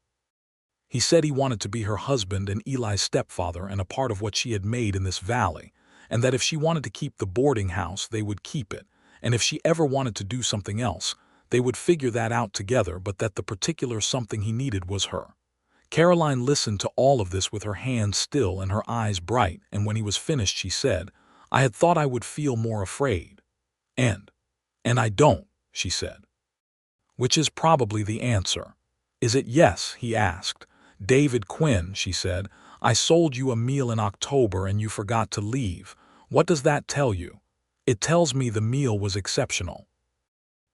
He said he wanted to be her husband and Eli's stepfather and a part of what she had made in this valley, and that if she wanted to keep the boarding house, they would keep it, and if she ever wanted to do something else, they would figure that out together, but that the particular something he needed was her. Caroline listened to all of this with her hands still and her eyes bright, and when he was finished she said, "I had thought I would feel more afraid." And I don't," she said. "Which is probably the answer." "Is it yes?" he asked, "David Quinn," she said, "I sold you a meal in October and you forgot to leave. What does that tell you?" "It tells me the meal was exceptional."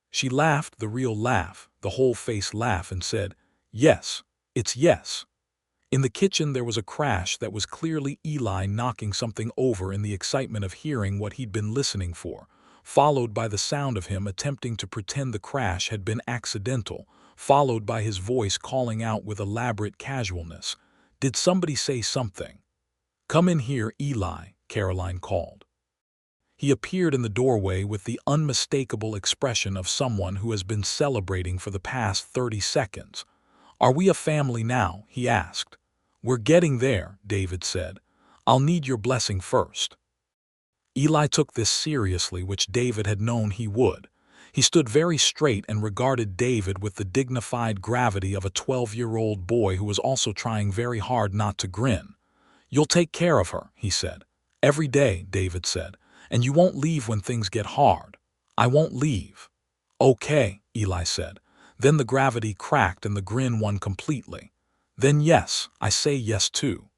She laughed the real laugh, the whole-face laugh, and said, "Yes, it's yes." In the kitchen there was a crash that was clearly Eli knocking something over in the excitement of hearing what he'd been listening for, followed by the sound of him attempting to pretend the crash had been accidental, followed by his voice calling out with elaborate casualness, "Did somebody say something?" "Come in here, Eli," Caroline called. He appeared in the doorway with the unmistakable expression of someone who has been celebrating for the past 30 seconds. "Are we a family now?" he asked. "We're getting there," David said. "I'll need your blessing first." Eli took this seriously, which David had known he would. He stood very straight and regarded David with the dignified gravity of a 12-year-old boy who was also trying very hard not to grin. "You'll take care of her," he said. "Every day," David said. "And you won't leave when things get hard." "I won't leave." "Okay," Eli said. Then the gravity cracked and the grin won completely. "Then yes, I say yes too."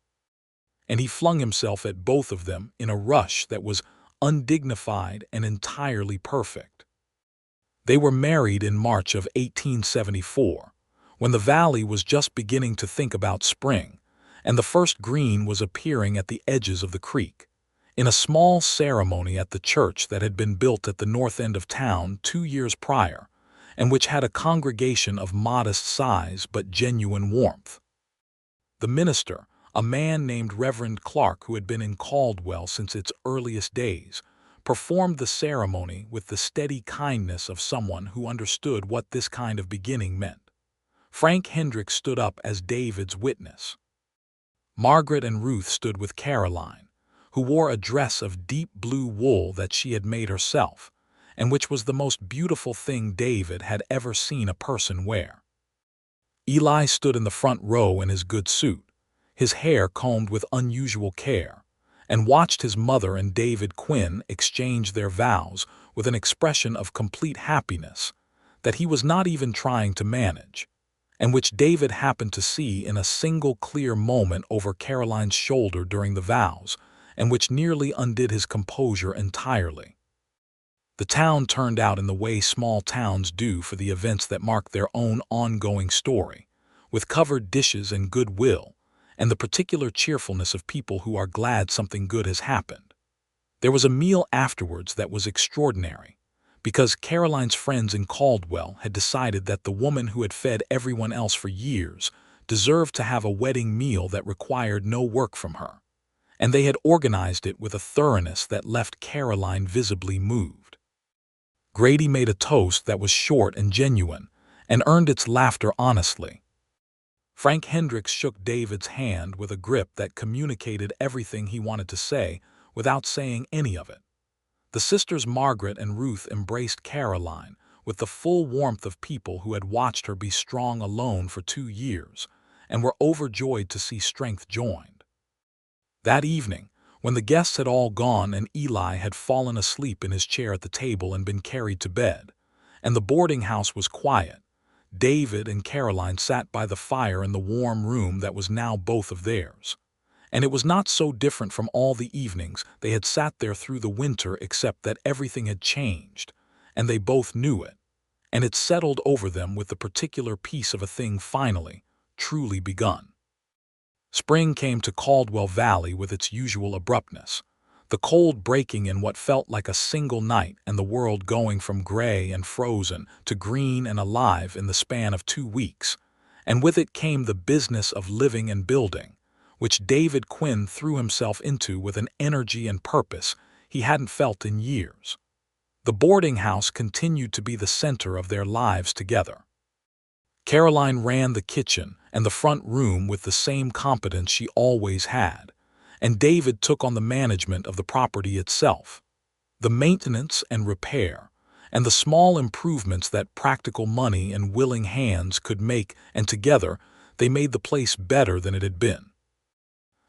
And he flung himself at both of them in a rush that was undignified and entirely perfect. They were married in March of 1874, when the valley was just beginning to think about spring, and the first green was appearing at the edges of the creek. In a small ceremony at the church that had been built at the north end of town 2 years prior, and which had a congregation of modest size but genuine warmth. The minister, a man named Reverend Clark who had been in Caldwell since its earliest days, performed the ceremony with the steady kindness of someone who understood what this kind of beginning meant. Frank Hendricks stood up as David's witness. Margaret and Ruth stood with Caroline, who wore a dress of deep blue wool that she had made herself, and which was the most beautiful thing David had ever seen a person wear. Eli stood in the front row in his good suit, his hair combed with unusual care, and watched his mother and David Quinn exchange their vows with an expression of complete happiness that he was not even trying to manage, and which David happened to see in a single clear moment over Caroline's shoulder during the vows, and which nearly undid his composure entirely. The town turned out in the way small towns do for the events that mark their own ongoing story, with covered dishes and goodwill, and the particular cheerfulness of people who are glad something good has happened. There was a meal afterwards that was extraordinary, because Caroline's friends in Caldwell had decided that the woman who had fed everyone else for years deserved to have a wedding meal that required no work from her, and they had organized it with a thoroughness that left Caroline visibly moved. Grady made a toast that was short and genuine, and earned its laughter honestly. Frank Hendricks shook David's hand with a grip that communicated everything he wanted to say without saying any of it. The sisters Margaret and Ruth embraced Caroline with the full warmth of people who had watched her be strong alone for 2 years and were overjoyed to see strength joined. That evening, when the guests had all gone and Eli had fallen asleep in his chair at the table and been carried to bed, and the boarding house was quiet, David and Caroline sat by the fire in the warm room that was now both of theirs. And it was not so different from all the evenings they had sat there through the winter, except that everything had changed, and they both knew it, and it settled over them with the particular piece of a thing finally, truly begun. Spring came to Caldwell Valley with its usual abruptness, the cold breaking in what felt like a single night and the world going from gray and frozen to green and alive in the span of 2 weeks, and with it came the business of living and building, which David Quinn threw himself into with an energy and purpose he hadn't felt in years. The boarding house continued to be the center of their lives together. Caroline ran the kitchen and the front room with the same competence she always had, and David took on the management of the property itself, the maintenance and repair, and the small improvements that practical money and willing hands could make, and together they made the place better than it had been.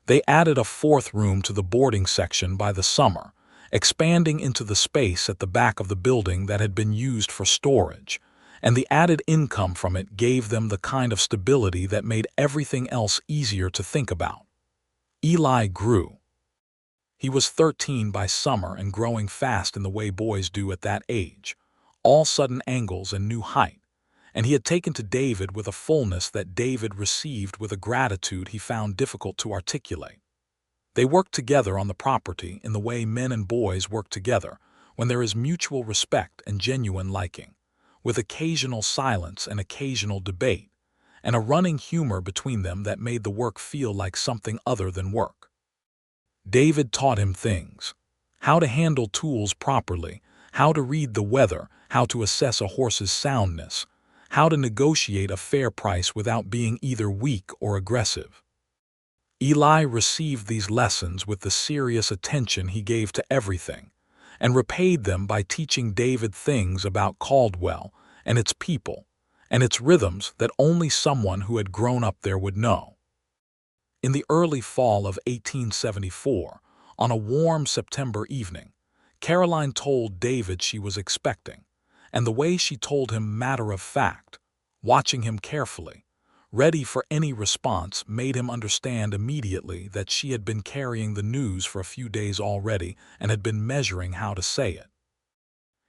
They added a 4th room to the boarding section by the summer, expanding into the space at the back of the building that had been used for storage, and the added income from it gave them the kind of stability that made everything else easier to think about. Eli grew. He was 13 by summer and growing fast in the way boys do at that age, all sudden angles and new height, and he had taken to David with a fullness that David received with a gratitude he found difficult to articulate. They worked together on the property in the way men and boys work together, when there is mutual respect and genuine liking, with occasional silence and occasional debate, and a running humor between them that made the work feel like something other than work. David taught him things: how to handle tools properly, how to read the weather, how to assess a horse's soundness, how to negotiate a fair price without being either weak or aggressive. Eli received these lessons with the serious attention he gave to everything, and repaid them by teaching David things about Caldwell and its people, and its rhythms that only someone who had grown up there would know. In the early fall of 1874, on a warm September evening, Caroline told David she was expecting, and the way she told him matter-of-fact, watching him carefully, ready for any response, made him understand immediately that she had been carrying the news for a few days already and had been measuring how to say it.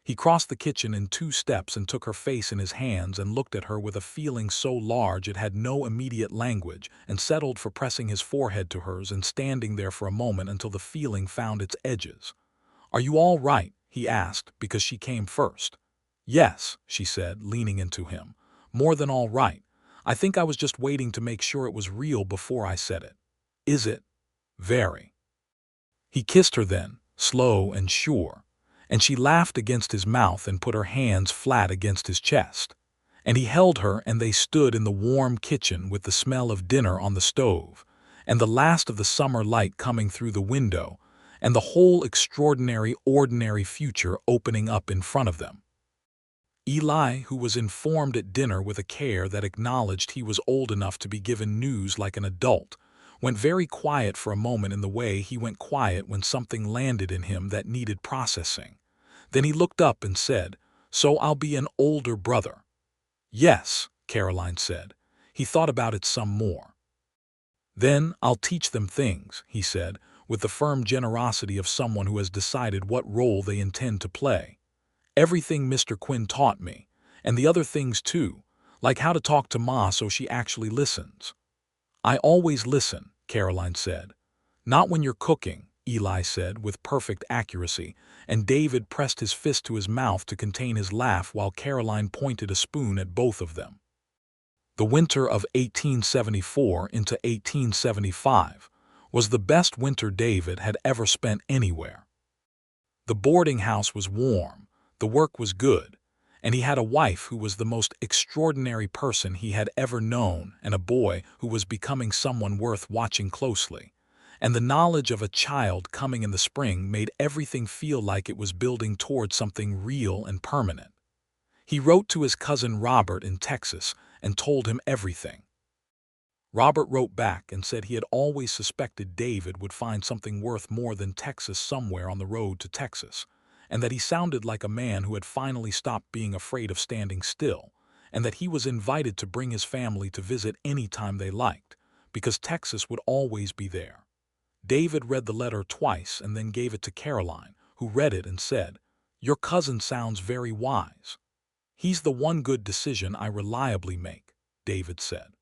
He crossed the kitchen in 2 steps and took her face in his hands and looked at her with a feeling so large it had no immediate language, and settled for pressing his forehead to hers and standing there for a moment until the feeling found its edges. "Are you all right?" he asked, because she came first. "Yes," she said, leaning into him. "More than all right. I think I was just waiting to make sure it was real before I said it." "Is it?" "Very." He kissed her then, slow and sure, and she laughed against his mouth and put her hands flat against his chest. And he held her, and they stood in the warm kitchen with the smell of dinner on the stove, and the last of the summer light coming through the window, and the whole extraordinary, ordinary future opening up in front of them. Eli, who was informed at dinner with a care that acknowledged he was old enough to be given news like an adult, went very quiet for a moment in the way he went quiet when something landed in him that needed processing. Then he looked up and said, "So I'll be an older brother." "Yes," Caroline said. He thought about it some more. "Then I'll teach them things," he said, with the firm generosity of someone who has decided what role they intend to play. "Everything Mr. Quinn taught me, and the other things too, like how to talk to Ma so she actually listens." "I always listen," Caroline said. "Not when you're cooking," Eli said with perfect accuracy, and David pressed his fist to his mouth to contain his laugh while Caroline pointed a spoon at both of them. The winter of 1874 into 1875 was the best winter David had ever spent anywhere. The boarding house was warm, the work was good, and he had a wife who was the most extraordinary person he had ever known, and a boy who was becoming someone worth watching closely. And the knowledge of a child coming in the spring made everything feel like it was building toward something real and permanent. He wrote to his cousin Robert in Texas and told him everything. Robert wrote back and said he had always suspected David would find something worth more than Texas somewhere on the road to Texas, and that he sounded like a man who had finally stopped being afraid of standing still, and that he was invited to bring his family to visit any time they liked, because Texas would always be there. David read the letter twice and then gave it to Caroline, who read it and said, "Your cousin sounds very wise." "He's the one good decision I reliably make," David said.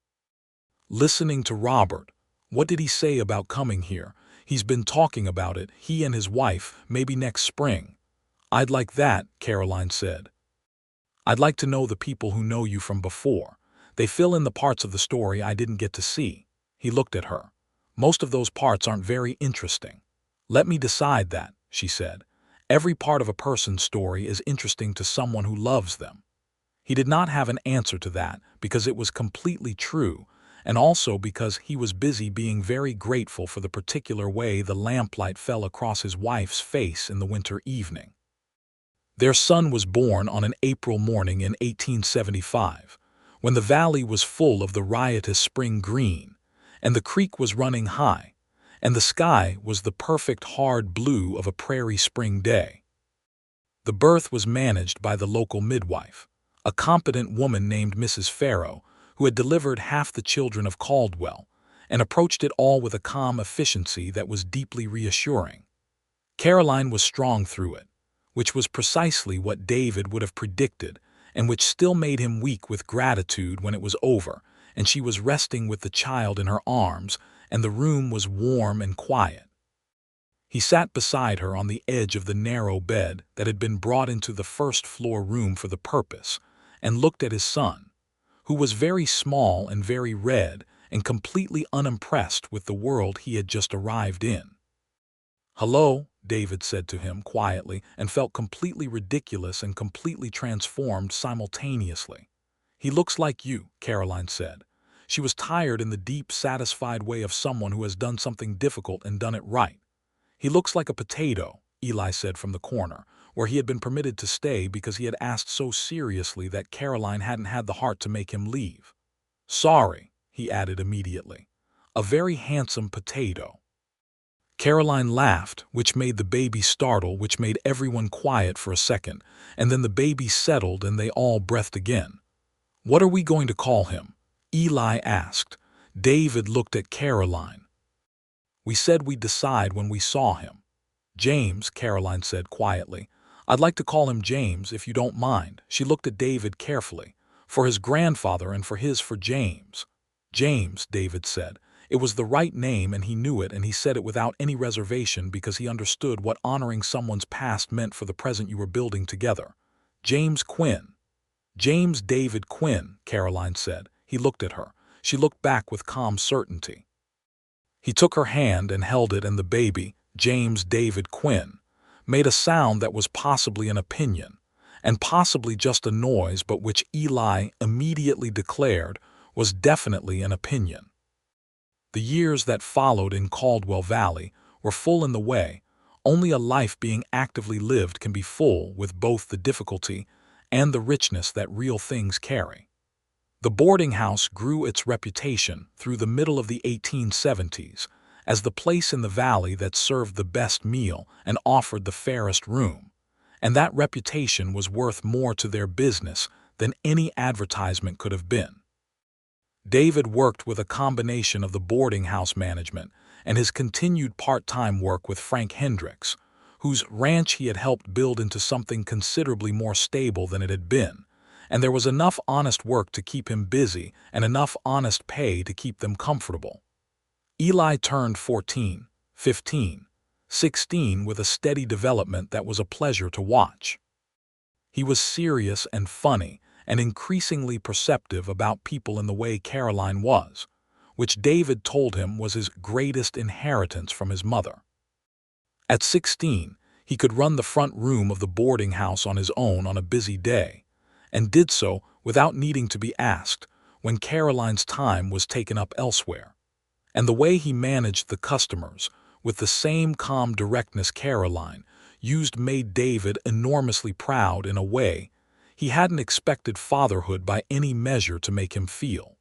Listening to Robert, "What did he say about coming here?" "He's been talking about it, he and his wife, maybe next spring." "I'd like that," Caroline said. "I'd like to know the people who know you from before. They fill in the parts of the story I didn't get to see." He looked at her. "Most of those parts aren't very interesting." "Let me decide that," she said. "Every part of a person's story is interesting to someone who loves them." He did not have an answer to that because it was completely true, and also because he was busy being very grateful for the particular way the lamplight fell across his wife's face in the winter evening. Their son was born on an April morning in 1875, when the valley was full of the riotous spring green, and the creek was running high, and the sky was the perfect hard blue of a prairie spring day. The birth was managed by the local midwife, a competent woman named Mrs. Farrow, who had delivered half the children of Caldwell, and approached it all with a calm efficiency that was deeply reassuring. Caroline was strong through it, which was precisely what David would have predicted, and which still made him weak with gratitude when it was over, and she was resting with the child in her arms, and the room was warm and quiet. He sat beside her on the edge of the narrow bed that had been brought into the first-floor room for the purpose, and looked at his son, who was very small and very red and completely unimpressed with the world he had just arrived in. "Hello," David said to him quietly, and felt completely ridiculous and completely transformed simultaneously. "He looks like you," Caroline said. She was tired in the deep, satisfied way of someone who has done something difficult and done it right. "He looks like a potato," Eli said from the corner, where he had been permitted to stay because he had asked so seriously that Caroline hadn't had the heart to make him leave. "Sorry," he added immediately. "A very handsome potato." Caroline laughed, which made the baby startle, which made everyone quiet for a second, and then the baby settled and they all breathed again. "What are we going to call him?" Eli asked. David looked at Caroline. "We said we'd decide when we saw him." "James," Caroline said quietly. "I'd like to call him James, if you don't mind." She looked at David carefully. "For his grandfather and for James." "James," David said. It was the right name and he knew it, and he said it without any reservation because he understood what honoring someone's past meant for the present you were building together. "James Quinn." "James David Quinn," Caroline said. He looked at her. She looked back with calm certainty. He took her hand and held it, and the baby, James David Quinn, made a sound that was possibly an opinion, and possibly just a noise, but which Eli immediately declared was definitely an opinion. The years that followed in Caldwell Valley were full in the way. Only a life being actively lived can be full with both the difficulty and the richness that real things carry. The boarding house grew its reputation through the middle of the 1870s as the place in the valley that served the best meal and offered the fairest room, and that reputation was worth more to their business than any advertisement could have been. David worked with a combination of the boarding house management and his continued part-time work with Frank Hendricks, whose ranch he had helped build into something considerably more stable than it had been, and there was enough honest work to keep him busy and enough honest pay to keep them comfortable. Eli turned 14, 15, 16 with a steady development that was a pleasure to watch. He was serious and funny, and increasingly perceptive about people in the way Caroline was, which David told him was his greatest inheritance from his mother. At 16, he could run the front room of the boarding house on his own on a busy day, and did so without needing to be asked when Caroline's time was taken up elsewhere. And the way he managed the customers, with the same calm directness Caroline used, made David enormously proud in a way he hadn't expected fatherhood by any measure to make him feel.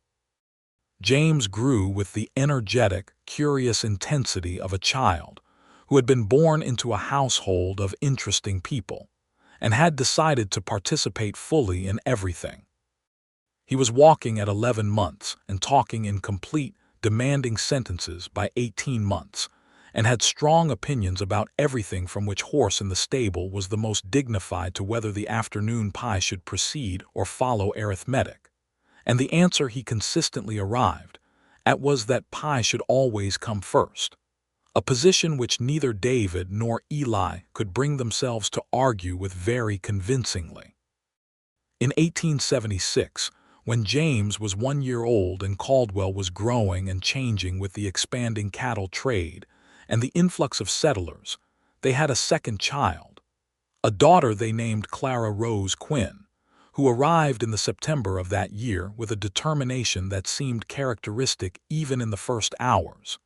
James grew with the energetic, curious intensity of a child who had been born into a household of interesting people and had decided to participate fully in everything. He was walking at 11 months and talking in complete, demanding sentences by 18 months, and had strong opinions about everything from which horse in the stable was the most dignified to whether the afternoon pie should precede or follow arithmetic. And the answer he consistently arrived at was that pie should always come first, a position which neither David nor Eli could bring themselves to argue with very convincingly. In 1876, when James was 1 year old and Caldwell was growing and changing with the expanding cattle trade and the influx of settlers, they had a second child, a daughter they named Clara Rose Quinn, who arrived in the September of that year with a determination that seemed characteristic even in the first hours,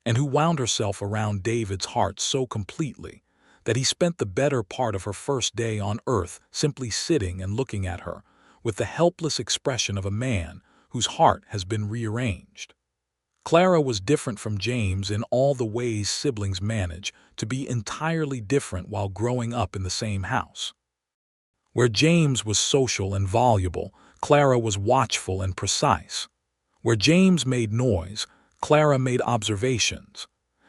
and who wound herself around David's heart so completely that he spent the better part of her first day on earth simply sitting and looking at her with the helpless expression of a man whose heart has been rearranged. Clara was different from James in all the ways siblings manage to be entirely different while growing up in the same house. Where James was social and voluble, Clara was watchful and precise. Where James made noise, Clara made observations.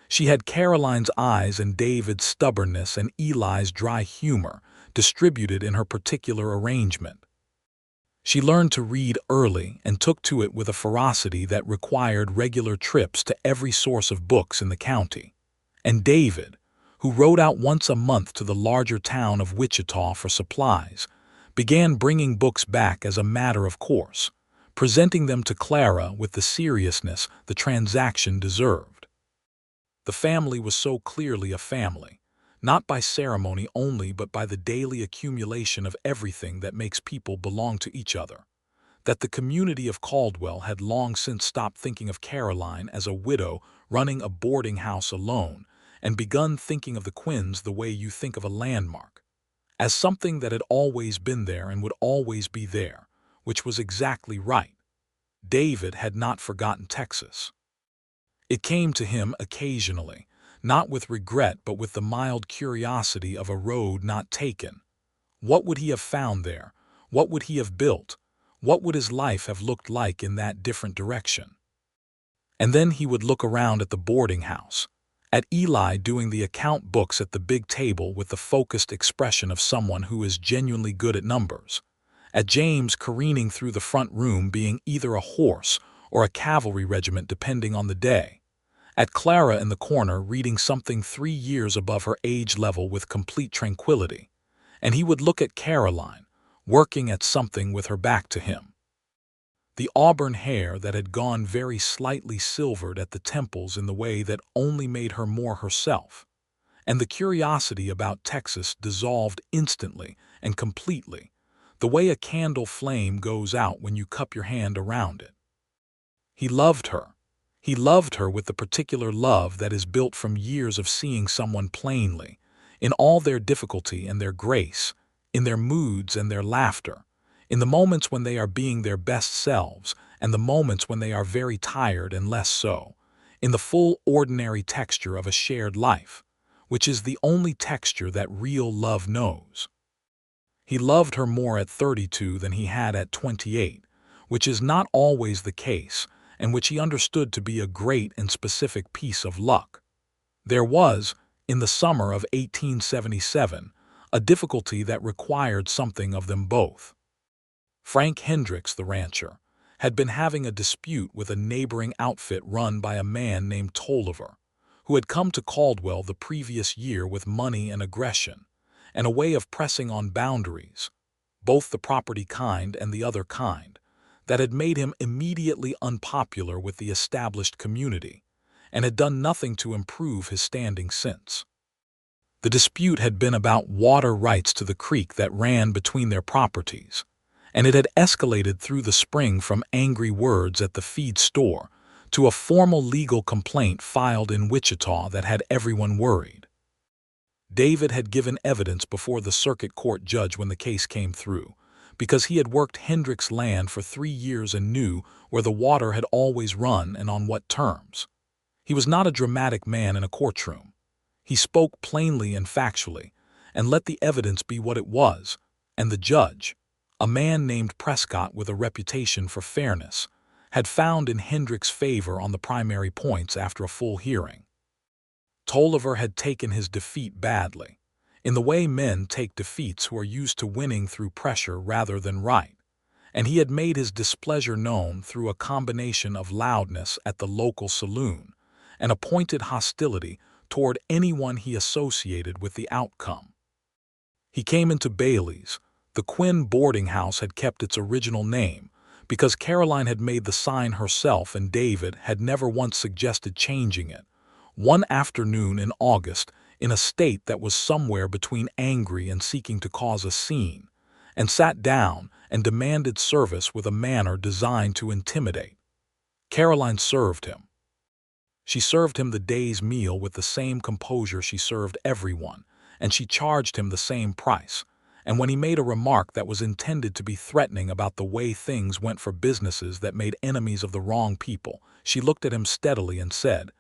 She had Caroline's eyes and David's stubbornness and Eli's dry humor distributed in her particular arrangement. She learned to read early and took to it with a ferocity that required regular trips to every source of books in the county. And David, who rode out once a month to the larger town of Wichita for supplies, began bringing books back as a matter of course, presenting them to Clara with the seriousness the transaction deserved. The family was so clearly a family, not by ceremony only but by the daily accumulation of everything that makes people belong to each other, that the community of Caldwell had long since stopped thinking of Caroline as a widow running a boarding house alone and begun thinking of the Quinns the way you think of a landmark, as something that had always been there and would always be there, which was exactly right. David had not forgotten Texas. It came to him occasionally, not with regret but with the mild curiosity of a road not taken. What would he have found there? What would he have built? What would his life have looked like in that different direction? And then he would look around at the boarding house, at Eli doing the account books at the big table with the focused expression of someone who is genuinely good at numbers, at James careening through the front room being either a horse or a cavalry regiment depending on the day, at Clara in the corner reading something 3 years above her age level with complete tranquility, and he would look at Caroline, working at something with her back to him. The auburn hair that had gone very slightly silvered at the temples in the way that only made her more herself, and the curiosity about Texas dissolved instantly and completely, the way a candle flame goes out when you cup your hand around it. He loved her. He loved her with the particular love that is built from years of seeing someone plainly, in all their difficulty and their grace, in their moods and their laughter, in the moments when they are being their best selves and the moments when they are very tired and less so, in the full ordinary texture of a shared life, which is the only texture that real love knows. He loved her more at 32 than he had at 28, which is not always the case, and which he understood to be a great and specific piece of luck. There was, in the summer of 1877, a difficulty that required something of them both. Frank Hendricks, the rancher, had been having a dispute with a neighboring outfit run by a man named Tolliver, who had come to Caldwell the previous year with money and aggression, and a way of pressing on boundaries, both the property kind and the other kind, that had made him immediately unpopular with the established community, and had done nothing to improve his standing since. The dispute had been about water rights to the creek that ran between their properties, and it had escalated through the spring from angry words at the feed store to a formal legal complaint filed in Wichita that had everyone worried. David had given evidence before the circuit court judge when the case came through, because he had worked Hendricks' land for 3 years and knew where the water had always run and on what terms. He was not a dramatic man in a courtroom. He spoke plainly and factually, and let the evidence be what it was, and the judge, a man named Prescott with a reputation for fairness, had found in Hendricks' favor on the primary points after a full hearing. Tolliver had taken his defeat badly, in the way men take defeats who are used to winning through pressure rather than right, and he had made his displeasure known through a combination of loudness at the local saloon and a pointed hostility toward anyone he associated with the outcome. He came into Bailey's. The Quinn boarding house had kept its original name because Caroline had made the sign herself and David had never once suggested changing it, one afternoon in August, in a state that was somewhere between angry and seeking to cause a scene, and sat down and demanded service with a manner designed to intimidate. Caroline served him. She served him the day's meal with the same composure she served everyone, and she charged him the same price. And when he made a remark that was intended to be threatening about the way things went for businesses that made enemies of the wrong people, she looked at him steadily and said,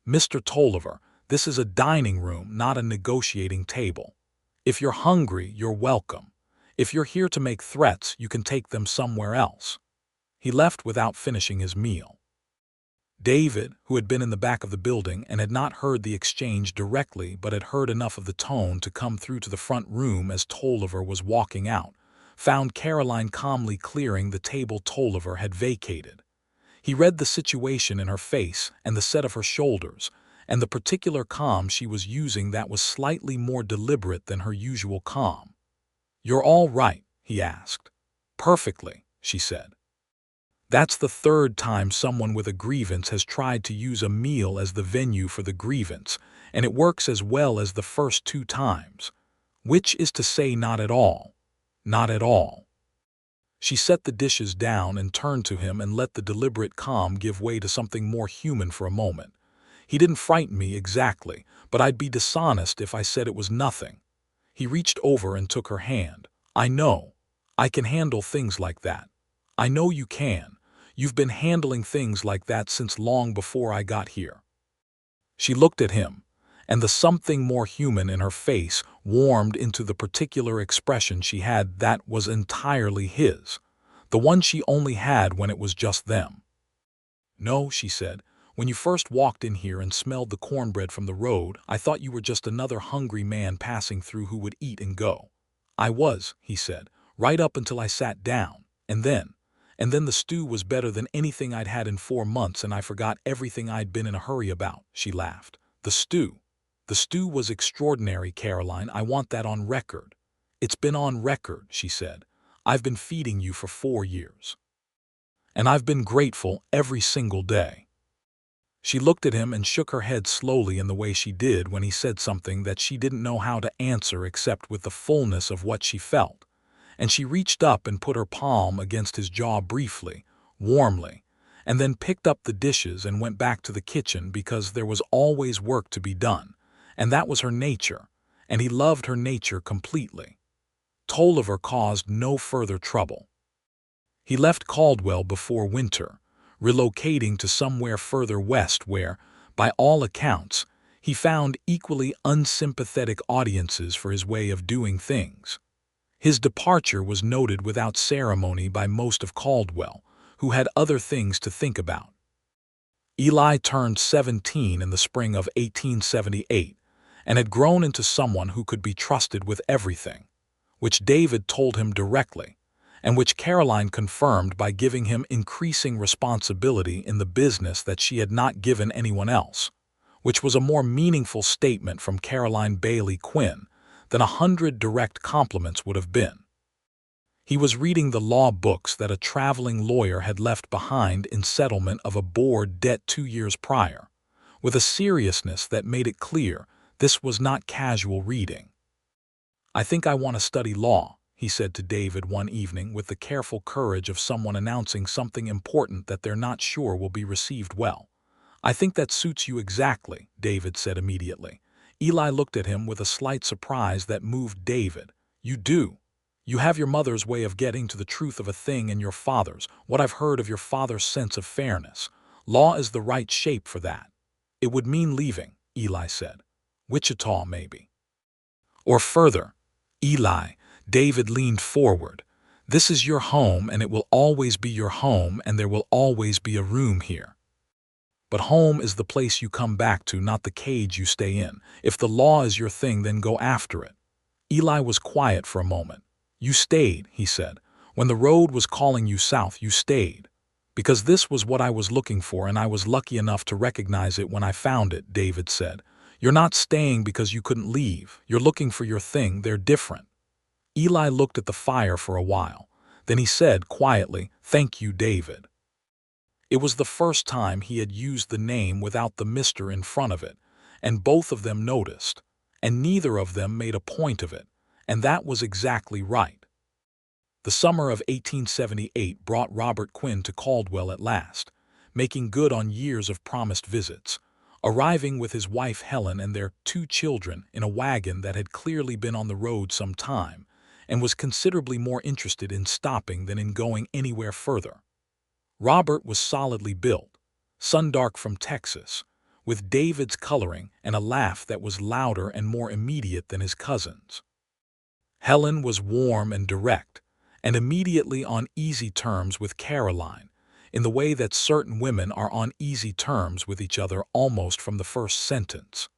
"Mr. Tolliver, this is a dining room, not a negotiating table. If you're hungry, you're welcome. If you're here to make threats, you can take them somewhere else." He left without finishing his meal. David, who had been in the back of the building and had not heard the exchange directly but had heard enough of the tone to come through to the front room as Tolliver was walking out, found Caroline calmly clearing the table Tolliver had vacated. He read the situation in her face and the set of her shoulders, and the particular calm she was using that was slightly more deliberate than her usual calm. "You're all right?" he asked. "Perfectly," she said. "That's the third time someone with a grievance has tried to use a meal as the venue for the grievance, and it works as well as the first 2 times. Which is to say not at all. Not at all." She set the dishes down and turned to him and let the deliberate calm give way to something more human for a moment. "He didn't frighten me exactly, but I'd be dishonest if I said it was nothing." He reached over and took her hand. "I know. I can handle things like that. I know you can. You've been handling things like that since long before I got here." She looked at him, and the something more human in her face warmed into the particular expression she had that was entirely his, the one she only had when it was just them. "No," she said, "when you first walked in here and smelled the cornbread from the road, I thought you were just another hungry man passing through who would eat and go." "I was," he said, "right up until I sat down, and then the stew was better than anything I'd had in 4 months and I forgot everything I'd been in a hurry about." She laughed. "The stew was extraordinary, Caroline. I want that on record." "It's been on record," she said. "I've been feeding you for 4 years. And I've been grateful every single day." She looked at him and shook her head slowly in the way she did when he said something that she didn't know how to answer except with the fullness of what she felt. And she reached up and put her palm against his jaw briefly, warmly, and then picked up the dishes and went back to the kitchen because there was always work to be done, and that was her nature, and he loved her nature completely. Tolliver caused no further trouble. He left Caldwell before winter, relocating to somewhere further west where, by all accounts, he found equally unsympathetic audiences for his way of doing things. His departure was noted without ceremony by most of Caldwell, who had other things to think about. Eli turned 17 in the spring of 1878 and had grown into someone who could be trusted with everything, which David told him directly, and which Caroline confirmed by giving him increasing responsibility in the business that she had not given anyone else, which was a more meaningful statement from Caroline Bailey Quinn than 100 direct compliments would have been. He was reading the law books that a traveling lawyer had left behind in settlement of a board debt 2 years prior, with a seriousness that made it clear this was not casual reading. "I think I want to study law," he said to David one evening with the careful courage of someone announcing something important that they're not sure will be received well. "I think that suits you exactly," David said immediately. Eli looked at him with a slight surprise that moved David. "You do? You have your mother's way of getting to the truth of a thing and your father's, what I've heard of your father's sense of fairness. Law is the right shape for that." "It would mean leaving," Eli said. "Wichita, maybe. Or further." "Eli," David leaned forward, "this is your home and it will always be your home and there will always be a room here. But home is the place you come back to, not the cage you stay in. If the law is your thing, then go after it." Eli was quiet for a moment. "You stayed," he said. "When the road was calling you south, you stayed. Because this was what I was looking for and I was lucky enough to recognize it when I found it," David said. "You're not staying because you couldn't leave. You're looking for your thing. They're different." Eli looked at the fire for a while. Then he said quietly, "Thank you, David." It was the first time he had used the name without the Mr. in front of it, and both of them noticed, and neither of them made a point of it, and that was exactly right. The summer of 1878 brought Robert Quinn to Caldwell at last, making good on years of promised visits, arriving with his wife Helen and their 2 children in a wagon that had clearly been on the road some time, and was considerably more interested in stopping than in going anywhere further. Robert was solidly built, sun-dark from Texas, with David's coloring and a laugh that was louder and more immediate than his cousin's. Helen was warm and direct, and immediately on easy terms with Caroline, in the way that certain women are on easy terms with each other almost from the first sentence.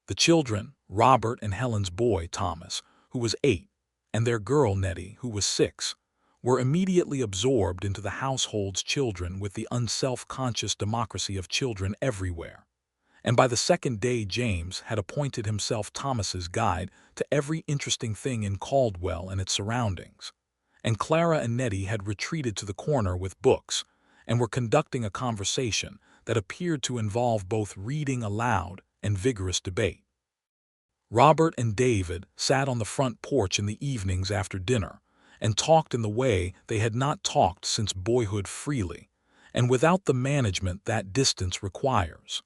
The children, Robert and Helen's boy, Thomas, who was 8, and their girl, Nettie, who was 6, were immediately absorbed into the household's children with the unself-conscious democracy of children everywhere. And by the second day, James had appointed himself Thomas's guide to every interesting thing in Caldwell and its surroundings. And Clara and Nettie had retreated to the corner with books and were conducting a conversation that appeared to involve both reading aloud and vigorous debate. Robert and David sat on the front porch in the evenings after dinner and talked in the way they had not talked since boyhood, freely, and without the management that distance requires.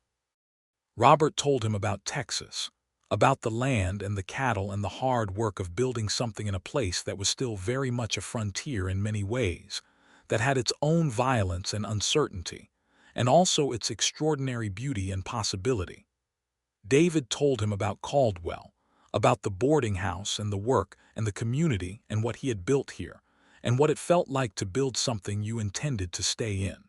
Robert told him about Texas, about the land and the cattle and the hard work of building something in a place that was still very much a frontier in many ways, that had its own violence and uncertainty, and also its extraordinary beauty and possibility. David told him about Caldwell, about the boarding house and the work and the community and what he had built here, and what it felt like to build something you intended to stay in.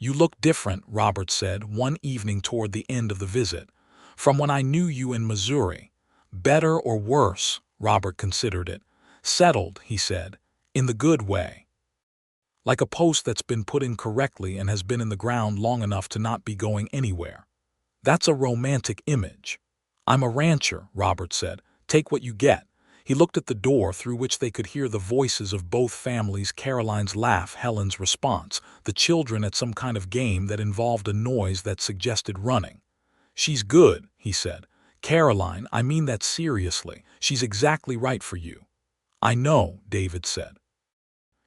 "You look different," Robert said one evening toward the end of the visit, "from when I knew you in Missouri." "Better or worse?" Robert considered it. "Settled," he said, "in the good way. Like a post that's been put in correctly and has been in the ground long enough to not be going anywhere. That's a romantic image." "I'm a rancher," Robert said. "Take what you get." He looked at the door through which they could hear the voices of both families, Caroline's laugh, Helen's response, the children at some kind of game that involved a noise that suggested running. "She's good," he said. "Caroline, I mean that seriously. She's exactly right for you." "I know," David said.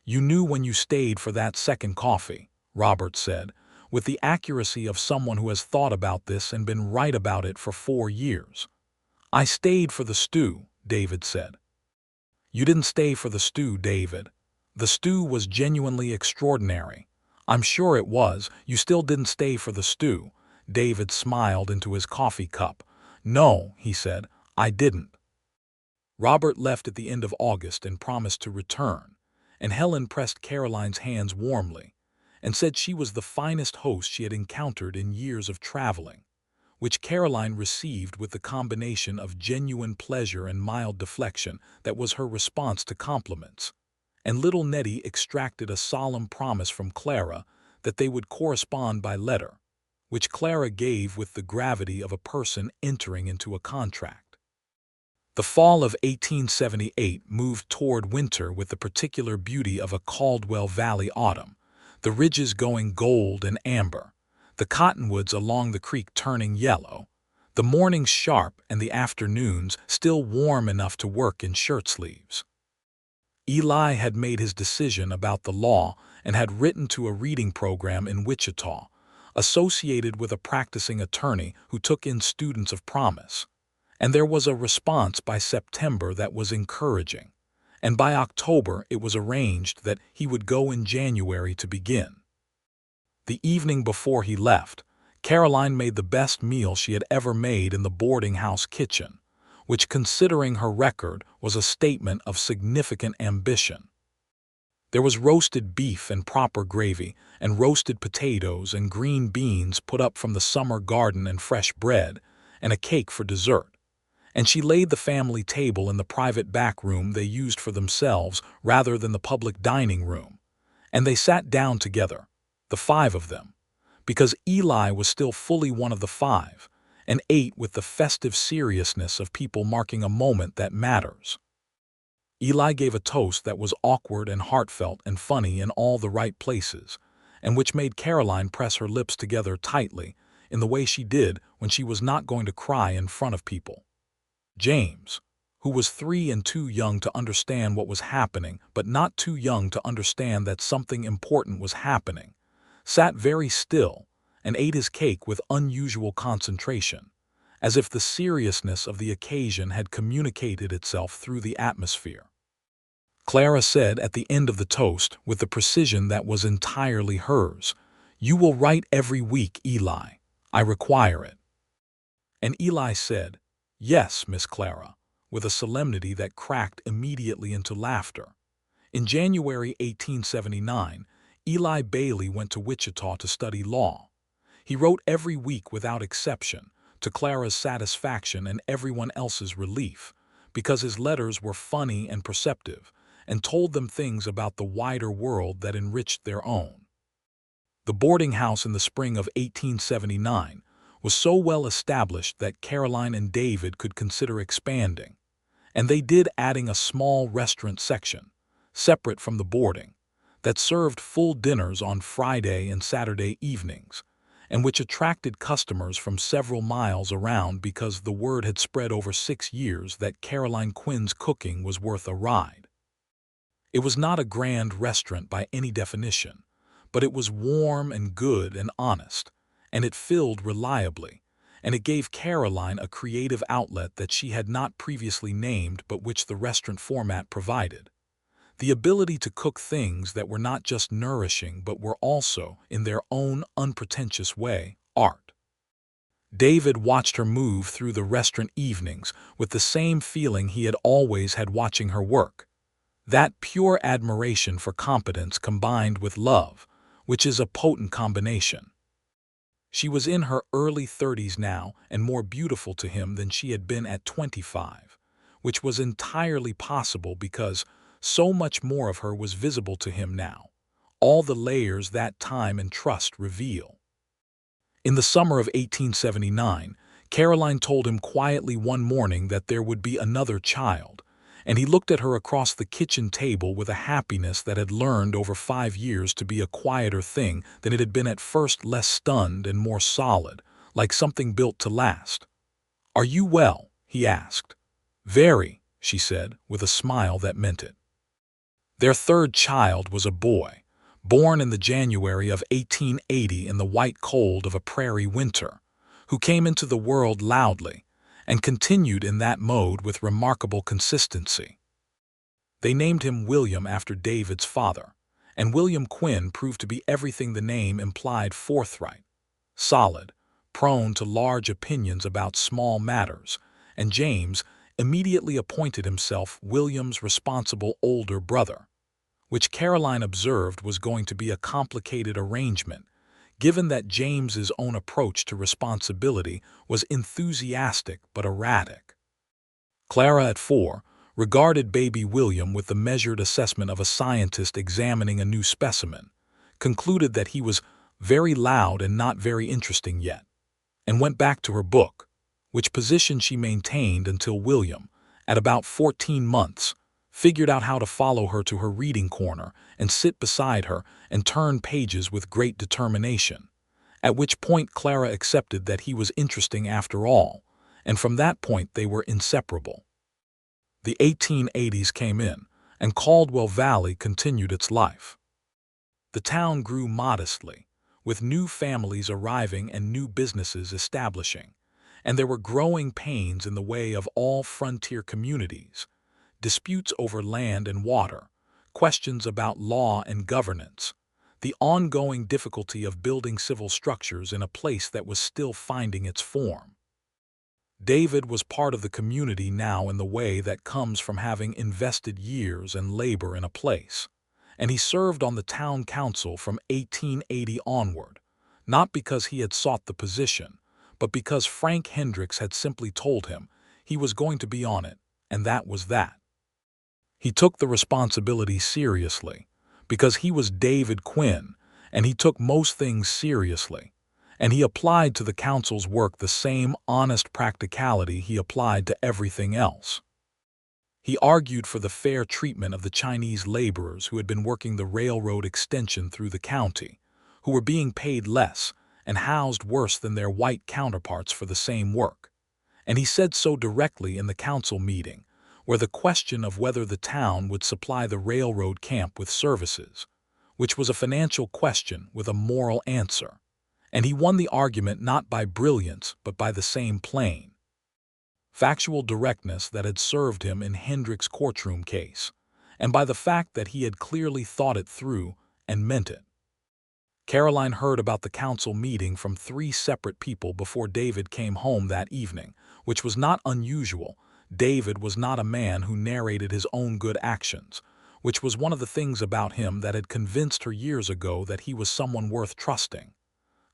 "You knew when you stayed for that second coffee," Robert said, with the accuracy of someone who has thought about this and been right about it for 4 years. "I stayed for the stew," David said. "You didn't stay for the stew, David. The stew was genuinely extraordinary." "I'm sure it was. You still didn't stay for the stew." David smiled into his coffee cup. "No," he said, "I didn't." Robert left at the end of August and promised to return, and Helen pressed Caroline's hands warmly and said she was the finest host she had encountered in years of traveling, which Caroline received with the combination of genuine pleasure and mild deflection that was her response to compliments. And little Nettie extracted a solemn promise from Clara that they would correspond by letter, which Clara gave with the gravity of a person entering into a contract. The fall of 1878 moved toward winter with the particular beauty of a Caldwell Valley autumn, the ridges going gold and amber, the cottonwoods along the creek turning yellow, the mornings sharp and the afternoons still warm enough to work in shirt sleeves. Eli had made his decision about the law and had written to a reading program in Wichita, associated with a practicing attorney who took in students of promise. And there was a response by September that was encouraging, and by October it was arranged that he would go in January to begin. The evening before he left, Caroline made the best meal she had ever made in the boarding house kitchen, which, considering her record, was a statement of significant ambition. There was roasted beef and proper gravy, and roasted potatoes and green beans put up from the summer garden, and fresh bread, and a cake for dessert. And she laid the family table in the private back room they used for themselves rather than the public dining room, and they sat down together, the 5 of them, because Eli was still fully one of the 5, and ate with the festive seriousness of people marking a moment that matters. Eli gave a toast that was awkward and heartfelt and funny in all the right places, and which made Caroline press her lips together tightly in the way she did when she was not going to cry in front of people. James, who was 3 and too young to understand what was happening, but not too young to understand that something important was happening, sat very still and ate his cake with unusual concentration, as if the seriousness of the occasion had communicated itself through the atmosphere. Clara said at the end of the toast, with the precision that was entirely hers, "You will write every week, Eli. I require it." And Eli said, "Yes, Miss Clara, with a solemnity that cracked immediately into laughter. In January 1879, Eli Bailey went to Wichita to study law. He wrote every week without exception, to Clara's satisfaction and everyone else's relief, because his letters were funny and perceptive, and told them things about the wider world that enriched their own. The boarding house in the spring of 1879 was so well established that Caroline and David could consider expanding, and they did, adding a small restaurant section, separate from the boarding, that served full dinners on Friday and Saturday evenings, and which attracted customers from several miles around because the word had spread over 6 years that Caroline Quinn's cooking was worth a ride. It was not a grand restaurant by any definition, but it was warm and good and honest, and it filled reliably, and it gave Caroline a creative outlet that she had not previously named but which the restaurant format provided. The ability to cook things that were not just nourishing but were also, in their own unpretentious way, art. David watched her move through the restaurant evenings with the same feeling he had always had watching her work. That pure admiration for competence combined with love, which is a potent combination. She was in her early 30s now and more beautiful to him than she had been at 25, which was entirely possible because so much more of her was visible to him now, all the layers that time and trust reveal. In the summer of 1879, Caroline told him quietly one morning that there would be another child, and he looked at her across the kitchen table with a happiness that had learned over 5 years to be a quieter thing than it had been at first, less stunned and more solid, like something built to last. "Are you well?" he asked. "Very," she said, with a smile that meant it. Their third child was a boy, born in the January of 1880 in the white cold of a prairie winter, who came into the world loudly and continued in that mode with remarkable consistency. They named him William after David's father, and William Quinn proved to be everything the name implied: forthright, solid, prone to large opinions about small matters, and James immediately appointed himself William's responsible older brother, which Caroline observed was going to be a complicated arrangement, given that James's own approach to responsibility was enthusiastic but erratic. Clara, at 4, regarded baby William with the measured assessment of a scientist examining a new specimen, concluded that he was very loud and not very interesting yet, and went back to her book, which position she maintained until William, at about 14 months, figured out how to follow her to her reading corner and sit beside her and turn pages with great determination, at which point Clara accepted that he was interesting after all, and from that point they were inseparable. The 1880s came in, and Caldwell Valley continued its life. The town grew modestly, with new families arriving and new businesses establishing, and there were growing pains in the way of all frontier communities: disputes over land and water, questions about law and governance, the ongoing difficulty of building civil structures in a place that was still finding its form. David was part of the community now in the way that comes from having invested years and labor in a place, and he served on the town council from 1880 onward, not because he had sought the position, but because Frank Hendricks had simply told him he was going to be on it, and that was that. He took the responsibility seriously, because he was David Quinn, and he took most things seriously, and he applied to the council's work the same honest practicality he applied to everything else. He argued for the fair treatment of the Chinese laborers who had been working the railroad extension through the county, who were being paid less and housed worse than their white counterparts for the same work, and he said so directly in the council meeting, where the question of whether the town would supply the railroad camp with services, which was a financial question with a moral answer, and he won the argument not by brilliance but by the same plain, factual directness that had served him in Hendrick's courtroom case, and by the fact that he had clearly thought it through and meant it. Caroline heard about the council meeting from 3 separate people before David came home that evening, which was not unusual. David was not a man who narrated his own good actions, which was one of the things about him that had convinced her years ago that he was someone worth trusting.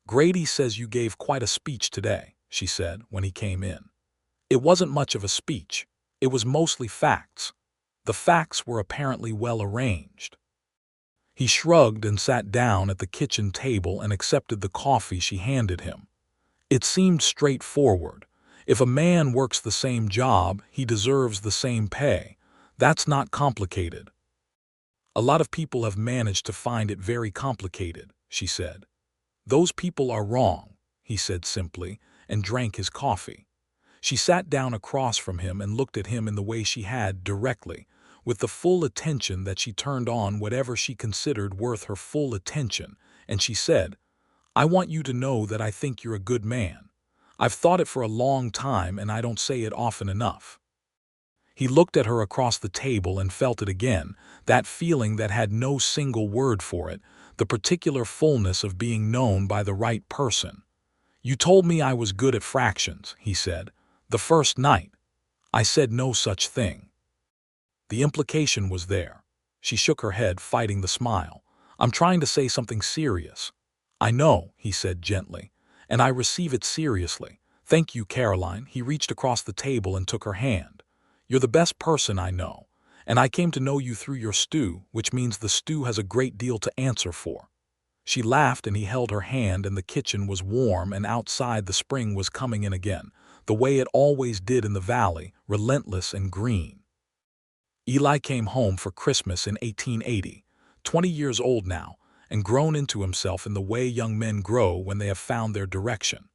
"Grady says you gave quite a speech today," she said when he came in. "It wasn't much of a speech. It was mostly facts. The facts were apparently well arranged." He shrugged and sat down at the kitchen table and accepted the coffee she handed him. It seemed straightforward. If a man works the same job, he deserves the same pay. That's not complicated. "A lot of people have managed to find it very complicated," she said. "Those people are wrong," he said simply, and drank his coffee. She sat down across from him and looked at him in the way she had, directly, with the full attention that she turned on whatever she considered worth her full attention, and she said, "I want you to know that I think you're a good man. I've thought it for a long time, and I don't say it often enough." He looked at her across the table and felt it again, that feeling that had no single word for it, the particular fullness of being known by the right person. "You told me I was good at fractions," he said, "the first night. I said no such thing." The implication was there. She shook her head, fighting the smile. "I'm trying to say something serious." "I know," he said gently, "and I receive it seriously. Thank you, Caroline." He reached across the table and took her hand. "You're the best person I know, and I came to know you through your stew, which means the stew has a great deal to answer for." She laughed and he held her hand, and the kitchen was warm, and outside the spring was coming in again, the way it always did in the valley, relentless and green. Eli came home for Christmas in 1880, 20 years old now, and grown into himself in the way young men grow when they have found their direction,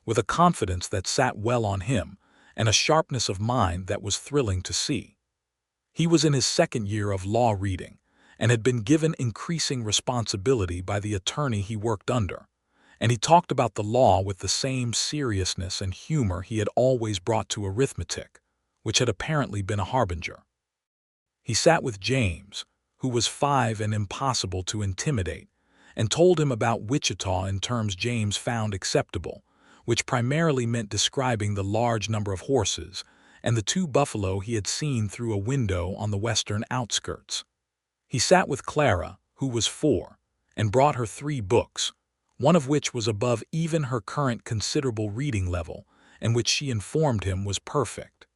with a confidence that sat well on him, and a sharpness of mind that was thrilling to see. He was in his second year of law reading, and had been given increasing responsibility by the attorney he worked under, and he talked about the law with the same seriousness and humor he had always brought to arithmetic, which had apparently been a harbinger. He sat with James, who was 5 and impossible to intimidate, and told him about Wichita in terms James found acceptable, which primarily meant describing the large number of horses and the 2 buffalo he had seen through a window on the western outskirts. He sat with Clara, who was 4, and brought her 3 books, one of which was above even her current considerable reading level, and which she informed him was perfect.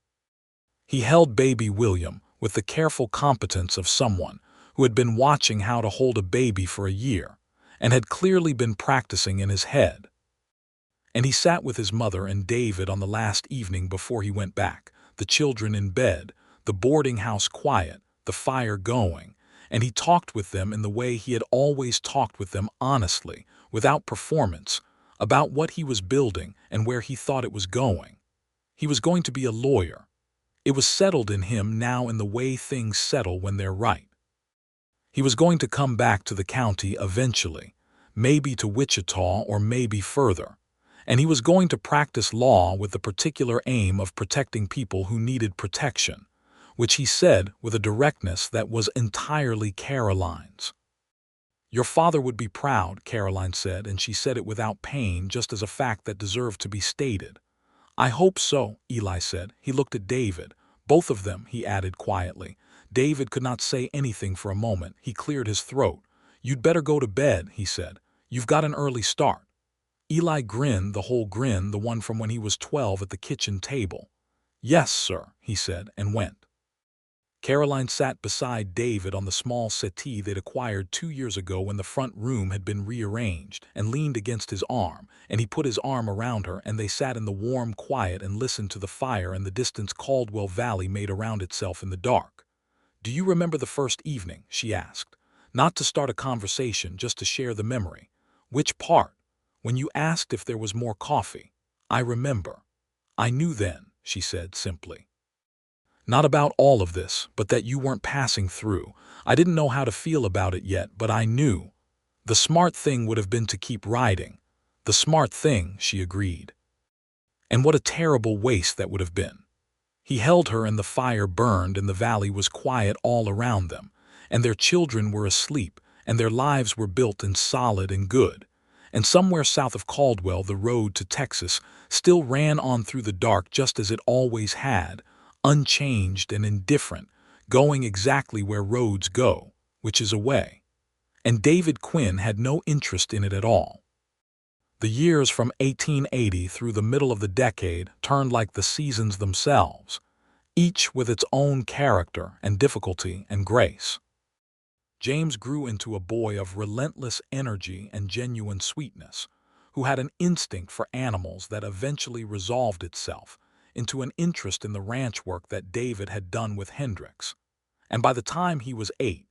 He held baby William with the careful competence of someone who had been watching how to hold a baby for a year, and had clearly been practicing in his head. And he sat with his mother and David on the last evening before he went back, the children in bed, the boarding house quiet, the fire going, and he talked with them in the way he had always talked with them, honestly, without performance, about what he was building and where he thought it was going. He was going to be a lawyer. It was settled in him now in the way things settle when they're right. He was going to come back to the county eventually, maybe to Wichita or maybe further, and he was going to practice law with the particular aim of protecting people who needed protection, which he said with a directness that was entirely Caroline's. "Your father would be proud," Caroline said, and she said it without pain, just as a fact that deserved to be stated. "I hope so," Eli said. He looked at David. "Both of them," he added quietly. David could not say anything for a moment. He cleared his throat. "You'd better go to bed," he said. "You've got an early start." Eli grinned, the whole grin, the one from when he was 12 at the kitchen table. "Yes, sir," he said, and went. Caroline sat beside David on the small settee they'd acquired 2 years ago when the front room had been rearranged, and leaned against his arm, and he put his arm around her, and they sat in the warm quiet and listened to the fire and the distance Caldwell Valley made around itself in the dark. "Do you remember the first evening?" she asked. Not to start a conversation, just to share the memory. "Which part?" "When you asked if there was more coffee." "I remember." "I knew then," she said simply. "Not about all of this, but that you weren't passing through. I didn't know how to feel about it yet, but I knew. The smart thing would have been to keep riding." "The smart thing," she agreed. "And what a terrible waste that would have been." He held her, and the fire burned, and the valley was quiet all around them, and their children were asleep, and their lives were built and solid and good. And somewhere south of Caldwell, the road to Texas still ran on through the dark just as it always had, unchanged and indifferent, going exactly where roads go, which is away. And David Quinn had no interest in it at all. The years from 1880 through the middle of the decade turned like the seasons themselves, each with its own character and difficulty and grace. James grew into a boy of relentless energy and genuine sweetness, who had an instinct for animals that eventually resolved itself into an interest in the ranch work that David had done with Hendricks. And by the time he was 8,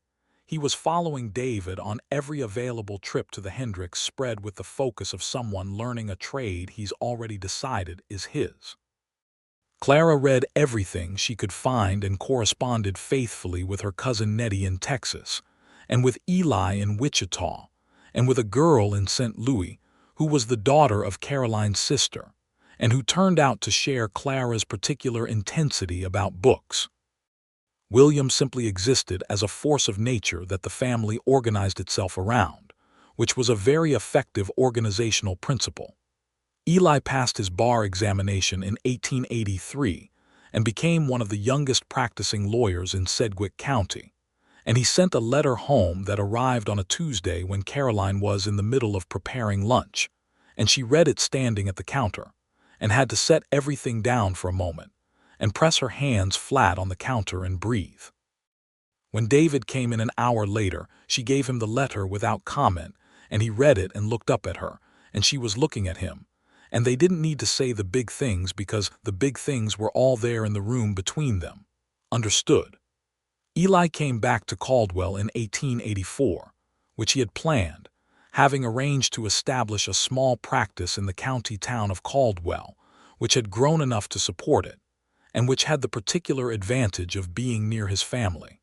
he was following David on every available trip to the Hendricks spread with the focus of someone learning a trade he's already decided is his. Clara read everything she could find and corresponded faithfully with her cousin Nettie in Texas, and with Eli in Wichita, and with a girl in St. Louis who was the daughter of Caroline's sister, and who turned out to share Clara's particular intensity about books. William simply existed as a force of nature that the family organized itself around, which was a very effective organizational principle. Eli passed his bar examination in 1883 and became one of the youngest practicing lawyers in Sedgwick County, and he sent a letter home that arrived on a Tuesday when Caroline was in the middle of preparing lunch, and she read it standing at the counter, and had to set everything down for a moment and press her hands flat on the counter and breathe. When David came in an hour later, she gave him the letter without comment, and he read it and looked up at her, and she was looking at him, and they didn't need to say the big things because the big things were all there in the room between them. Understood. Eli came back to Caldwell in 1884, which he had planned, having arranged to establish a small practice in the county town of Caldwell, which had grown enough to support it, and which had the particular advantage of being near his family.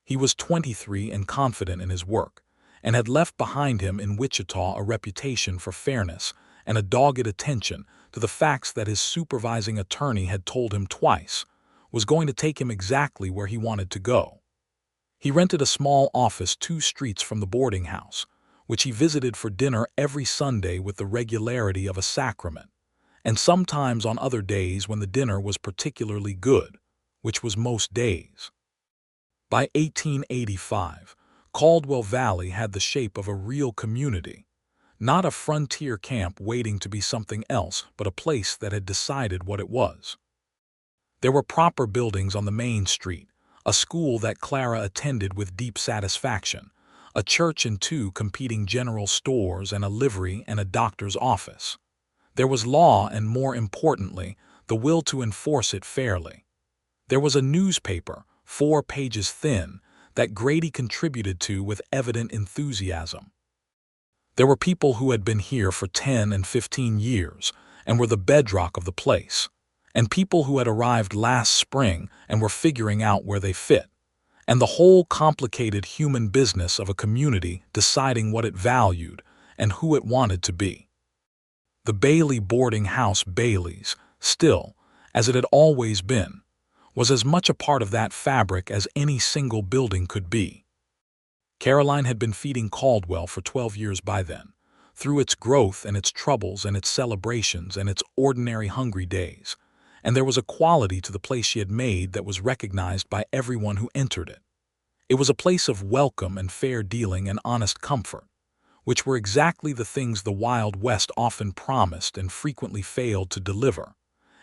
He was 23 and confident in his work, and had left behind him in Wichita a reputation for fairness and a dogged attention to the facts that his supervising attorney had told him twice was going to take him exactly where he wanted to go. He rented a small office 2 streets from the boarding house, which he visited for dinner every Sunday with the regularity of a sacrament, and sometimes on other days when the dinner was particularly good, which was most days. By 1885, Caldwell Valley had the shape of a real community, not a frontier camp waiting to be something else, but a place that had decided what it was. There were proper buildings on the main street, a school that Clara attended with deep satisfaction, a church and 2 competing general stores and a livery and a doctor's office. There was law and, more importantly, the will to enforce it fairly. There was a newspaper, 4 pages thin, that Grady contributed to with evident enthusiasm. There were people who had been here for 10 and 15 years and were the bedrock of the place, and people who had arrived last spring and were figuring out where they fit, and the whole complicated human business of a community deciding what it valued and who it wanted to be. The Bailey boarding house Bailey's, still, as it had always been, was as much a part of that fabric as any single building could be. Caroline had been feeding Caldwell for 12 years by then, through its growth and its troubles and its celebrations and its ordinary hungry days, and there was a quality to the place she had made that was recognized by everyone who entered it. It was a place of welcome and fair dealing and honest comfort, which were exactly the things the Wild West often promised and frequently failed to deliver,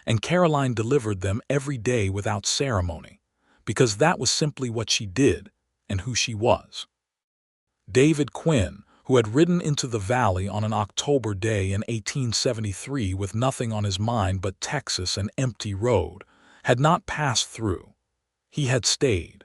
and Caroline delivered them every day without ceremony, because that was simply what she did and who she was. David Quinn, who had ridden into the valley on an October day in 1873 with nothing on his mind but Texas and empty road, had not passed through. He had stayed.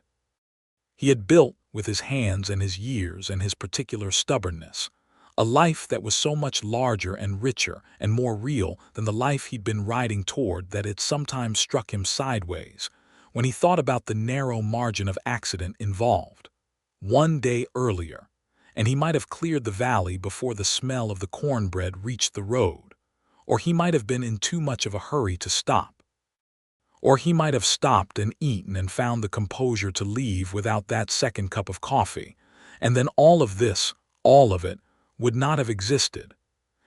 He had built, with his hands and his years and his particular stubbornness, a life that was so much larger and richer and more real than the life he'd been riding toward that it sometimes struck him sideways when he thought about the narrow margin of accident involved. One day earlier, and he might have cleared the valley before the smell of the cornbread reached the road, or he might have been in too much of a hurry to stop. Or he might have stopped and eaten and found the composure to leave without that second cup of coffee, and then all of this, all of it, would not have existed.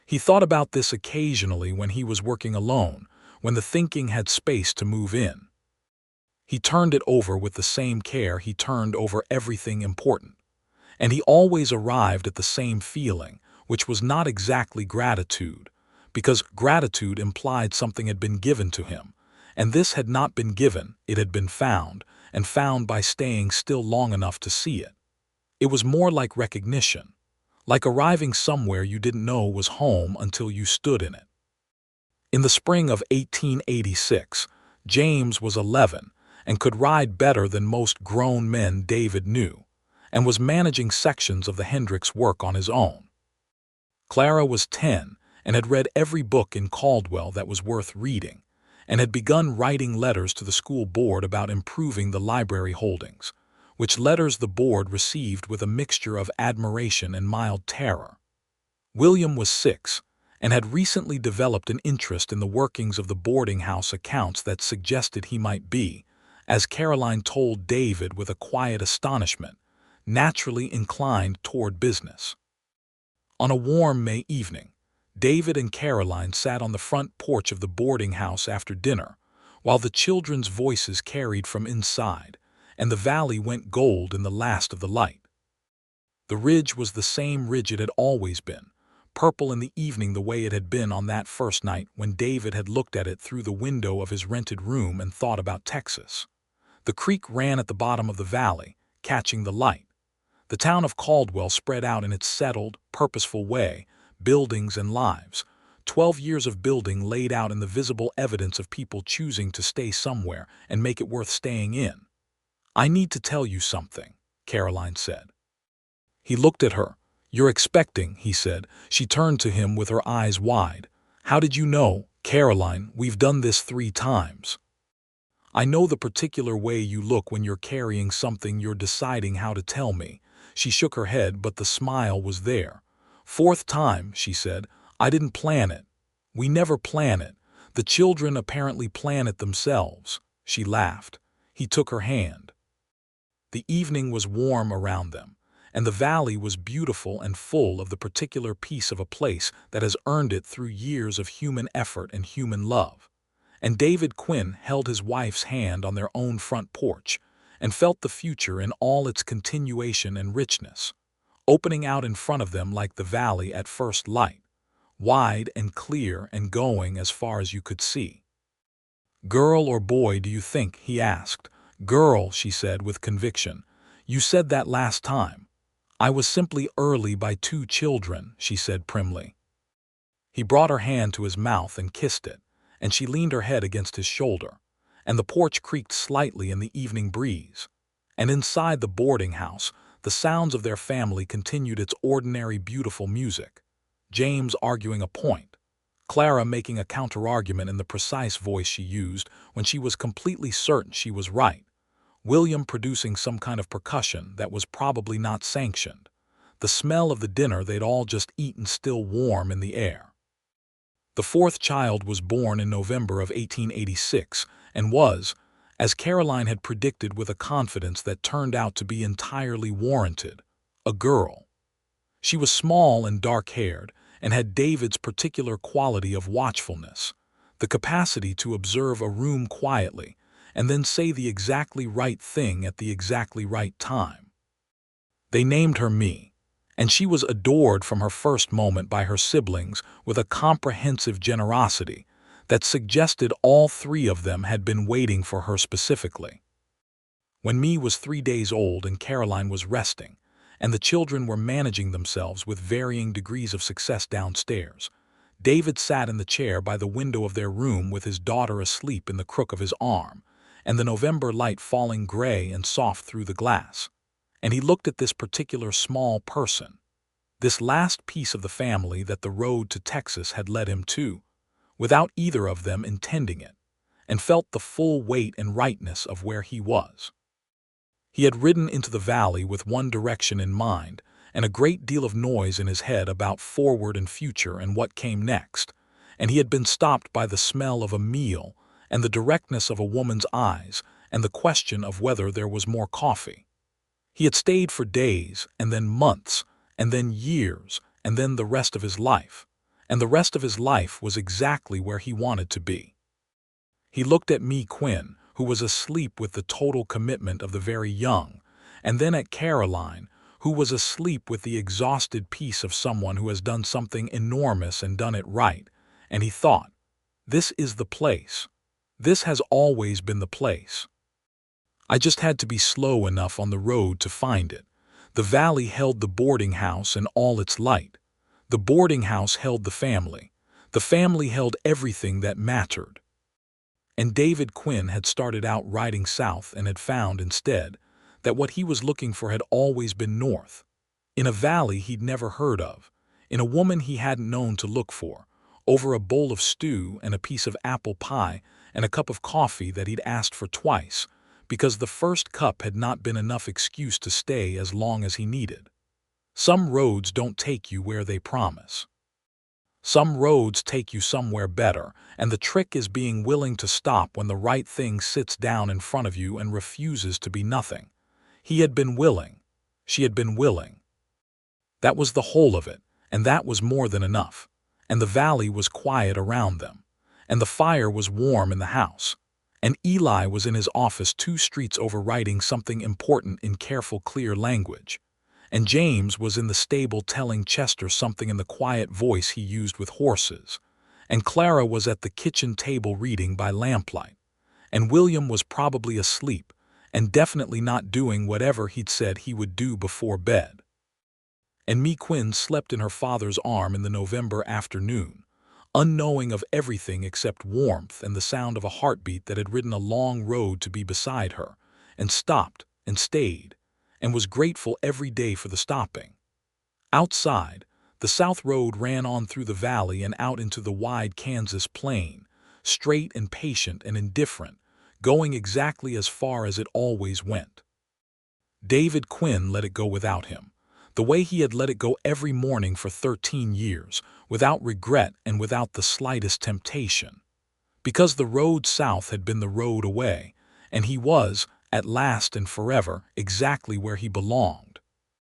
He thought about this occasionally when he was working alone, when the thinking had space to move in. He turned it over with the same care he turned over everything important. And he always arrived at the same feeling, which was not exactly gratitude, because gratitude implied something had been given to him, and this had not been given, it had been found, and found by staying still long enough to see it. It was more like recognition, like arriving somewhere you didn't know was home until you stood in it. In the spring of 1886, James was 11 and could ride better than most grown men David knew, and was managing sections of the Hendricks work on his own. Clara was 10 and had read every book in Caldwell that was worth reading, and had begun writing letters to the school board about improving the library holdings, which letters the board received with a mixture of admiration and mild terror. William was 6 and had recently developed an interest in the workings of the boarding house accounts that suggested he might be, as Caroline told David with a quiet astonishment, naturally inclined toward business. On a warm May evening, David and Caroline sat on the front porch of the boarding house after dinner, while the children's voices carried from inside, and the valley went gold in the last of the light. The ridge was the same ridge it had always been, purple in the evening the way it had been on that first night when David had looked at it through the window of his rented room and thought about Texas. The creek ran at the bottom of the valley, catching the light. The town of Caldwell spread out in its settled, purposeful way, buildings and lives. 12 years of building laid out in the visible evidence of people choosing to stay somewhere and make it worth staying in. "I need to tell you something," Caroline said. He looked at her. "You're expecting," he said. She turned to him with her eyes wide. "How did you know, Caroline? We've done this 3 times. I know the particular way you look when you're carrying something you're deciding how to tell me." She shook her head, but the smile was there. "4th time," she said. "I didn't plan it. We never plan it. The children apparently plan it themselves." She laughed. He took her hand. The evening was warm around them, and the valley was beautiful and full of the particular piece of a place that has earned it through years of human effort and human love. And David Quinn held his wife's hand on their own front porch, and felt the future in all its continuation and richness, opening out in front of them like the valley at first light, wide and clear and going as far as you could see. "Girl or boy, do you think?" he asked. "Girl," she said with conviction. "You said that last time." "I was simply early by 2 children," she said primly. He brought her hand to his mouth and kissed it, and she leaned her head against his shoulder, and the porch creaked slightly in the evening breeze. And inside the boarding house, the sounds of their family continued its ordinary beautiful music. James arguing a point, Clara making a counter-argument in the precise voice she used when she was completely certain she was right, William producing some kind of percussion that was probably not sanctioned, the smell of the dinner they'd all just eaten still warm in the air. The 4th child was born in November of 1886 and was, as Caroline had predicted with a confidence that turned out to be entirely warranted, a girl. She was small and dark-haired and had David's particular quality of watchfulness, the capacity to observe a room quietly and then say the exactly right thing at the exactly right time. They named her Me, and she was adored from her first moment by her siblings with a comprehensive generosity that suggested all 3 of them had been waiting for her specifically. When Me was 3 days old and Caroline was resting, and the children were managing themselves with varying degrees of success downstairs, David sat in the chair by the window of their room with his daughter asleep in the crook of his arm, and the November light falling gray and soft through the glass. And he looked at this particular small person, this last piece of the family that the road to Texas had led him to, without either of them intending it, and felt the full weight and rightness of where he was. He had ridden into the valley with one direction in mind, and a great deal of noise in his head about forward and future and what came next, and he had been stopped by the smell of a meal and the directness of a woman's eyes and the question of whether there was more coffee. He had stayed for days, and then months, and then years, and then the rest of his life, and the rest of his life was exactly where he wanted to be. He looked at Me Quinn, who was asleep with the total commitment of the very young, and then at Caroline, who was asleep with the exhausted peace of someone who has done something enormous and done it right, and he thought, "This is the place. This has always been the place. I just had to be slow enough on the road to find it." The valley held the boarding house and all its light. The boarding house held the family. The family held everything that mattered. And David Quinn had started out riding south and had found, instead, that what he was looking for had always been north, in a valley he'd never heard of, in a woman he hadn't known to look for, over a bowl of stew and a piece of apple pie and a cup of coffee that he'd asked for twice, because the first cup had not been enough excuse to stay as long as he needed. Some roads don't take you where they promise. Some roads take you somewhere better, and the trick is being willing to stop when the right thing sits down in front of you and refuses to be nothing. He had been willing. She had been willing. That was the whole of it, and that was more than enough. And the valley was quiet around them, and the fire was warm in the house, and Eli was in his office 2 streets over writing something important in careful, clear language, and James was in the stable telling Chester something in the quiet voice he used with horses, and Clara was at the kitchen table reading by lamplight, and William was probably asleep and definitely not doing whatever he'd said he would do before bed. And Mee Quinn slept in her father's arm in the November afternoon, unknowing of everything except warmth and the sound of a heartbeat that had ridden a long road to be beside her, and stopped and stayed, and was grateful every day for the stopping. Outside, the south road ran on through the valley and out into the wide Kansas plain, straight and patient and indifferent, going exactly as far as it always went. David Quinn let it go without him, the way he had let it go every morning for 13 years, without regret and without the slightest temptation. Because the road south had been the road away, and he was, at last and forever, exactly where he belonged.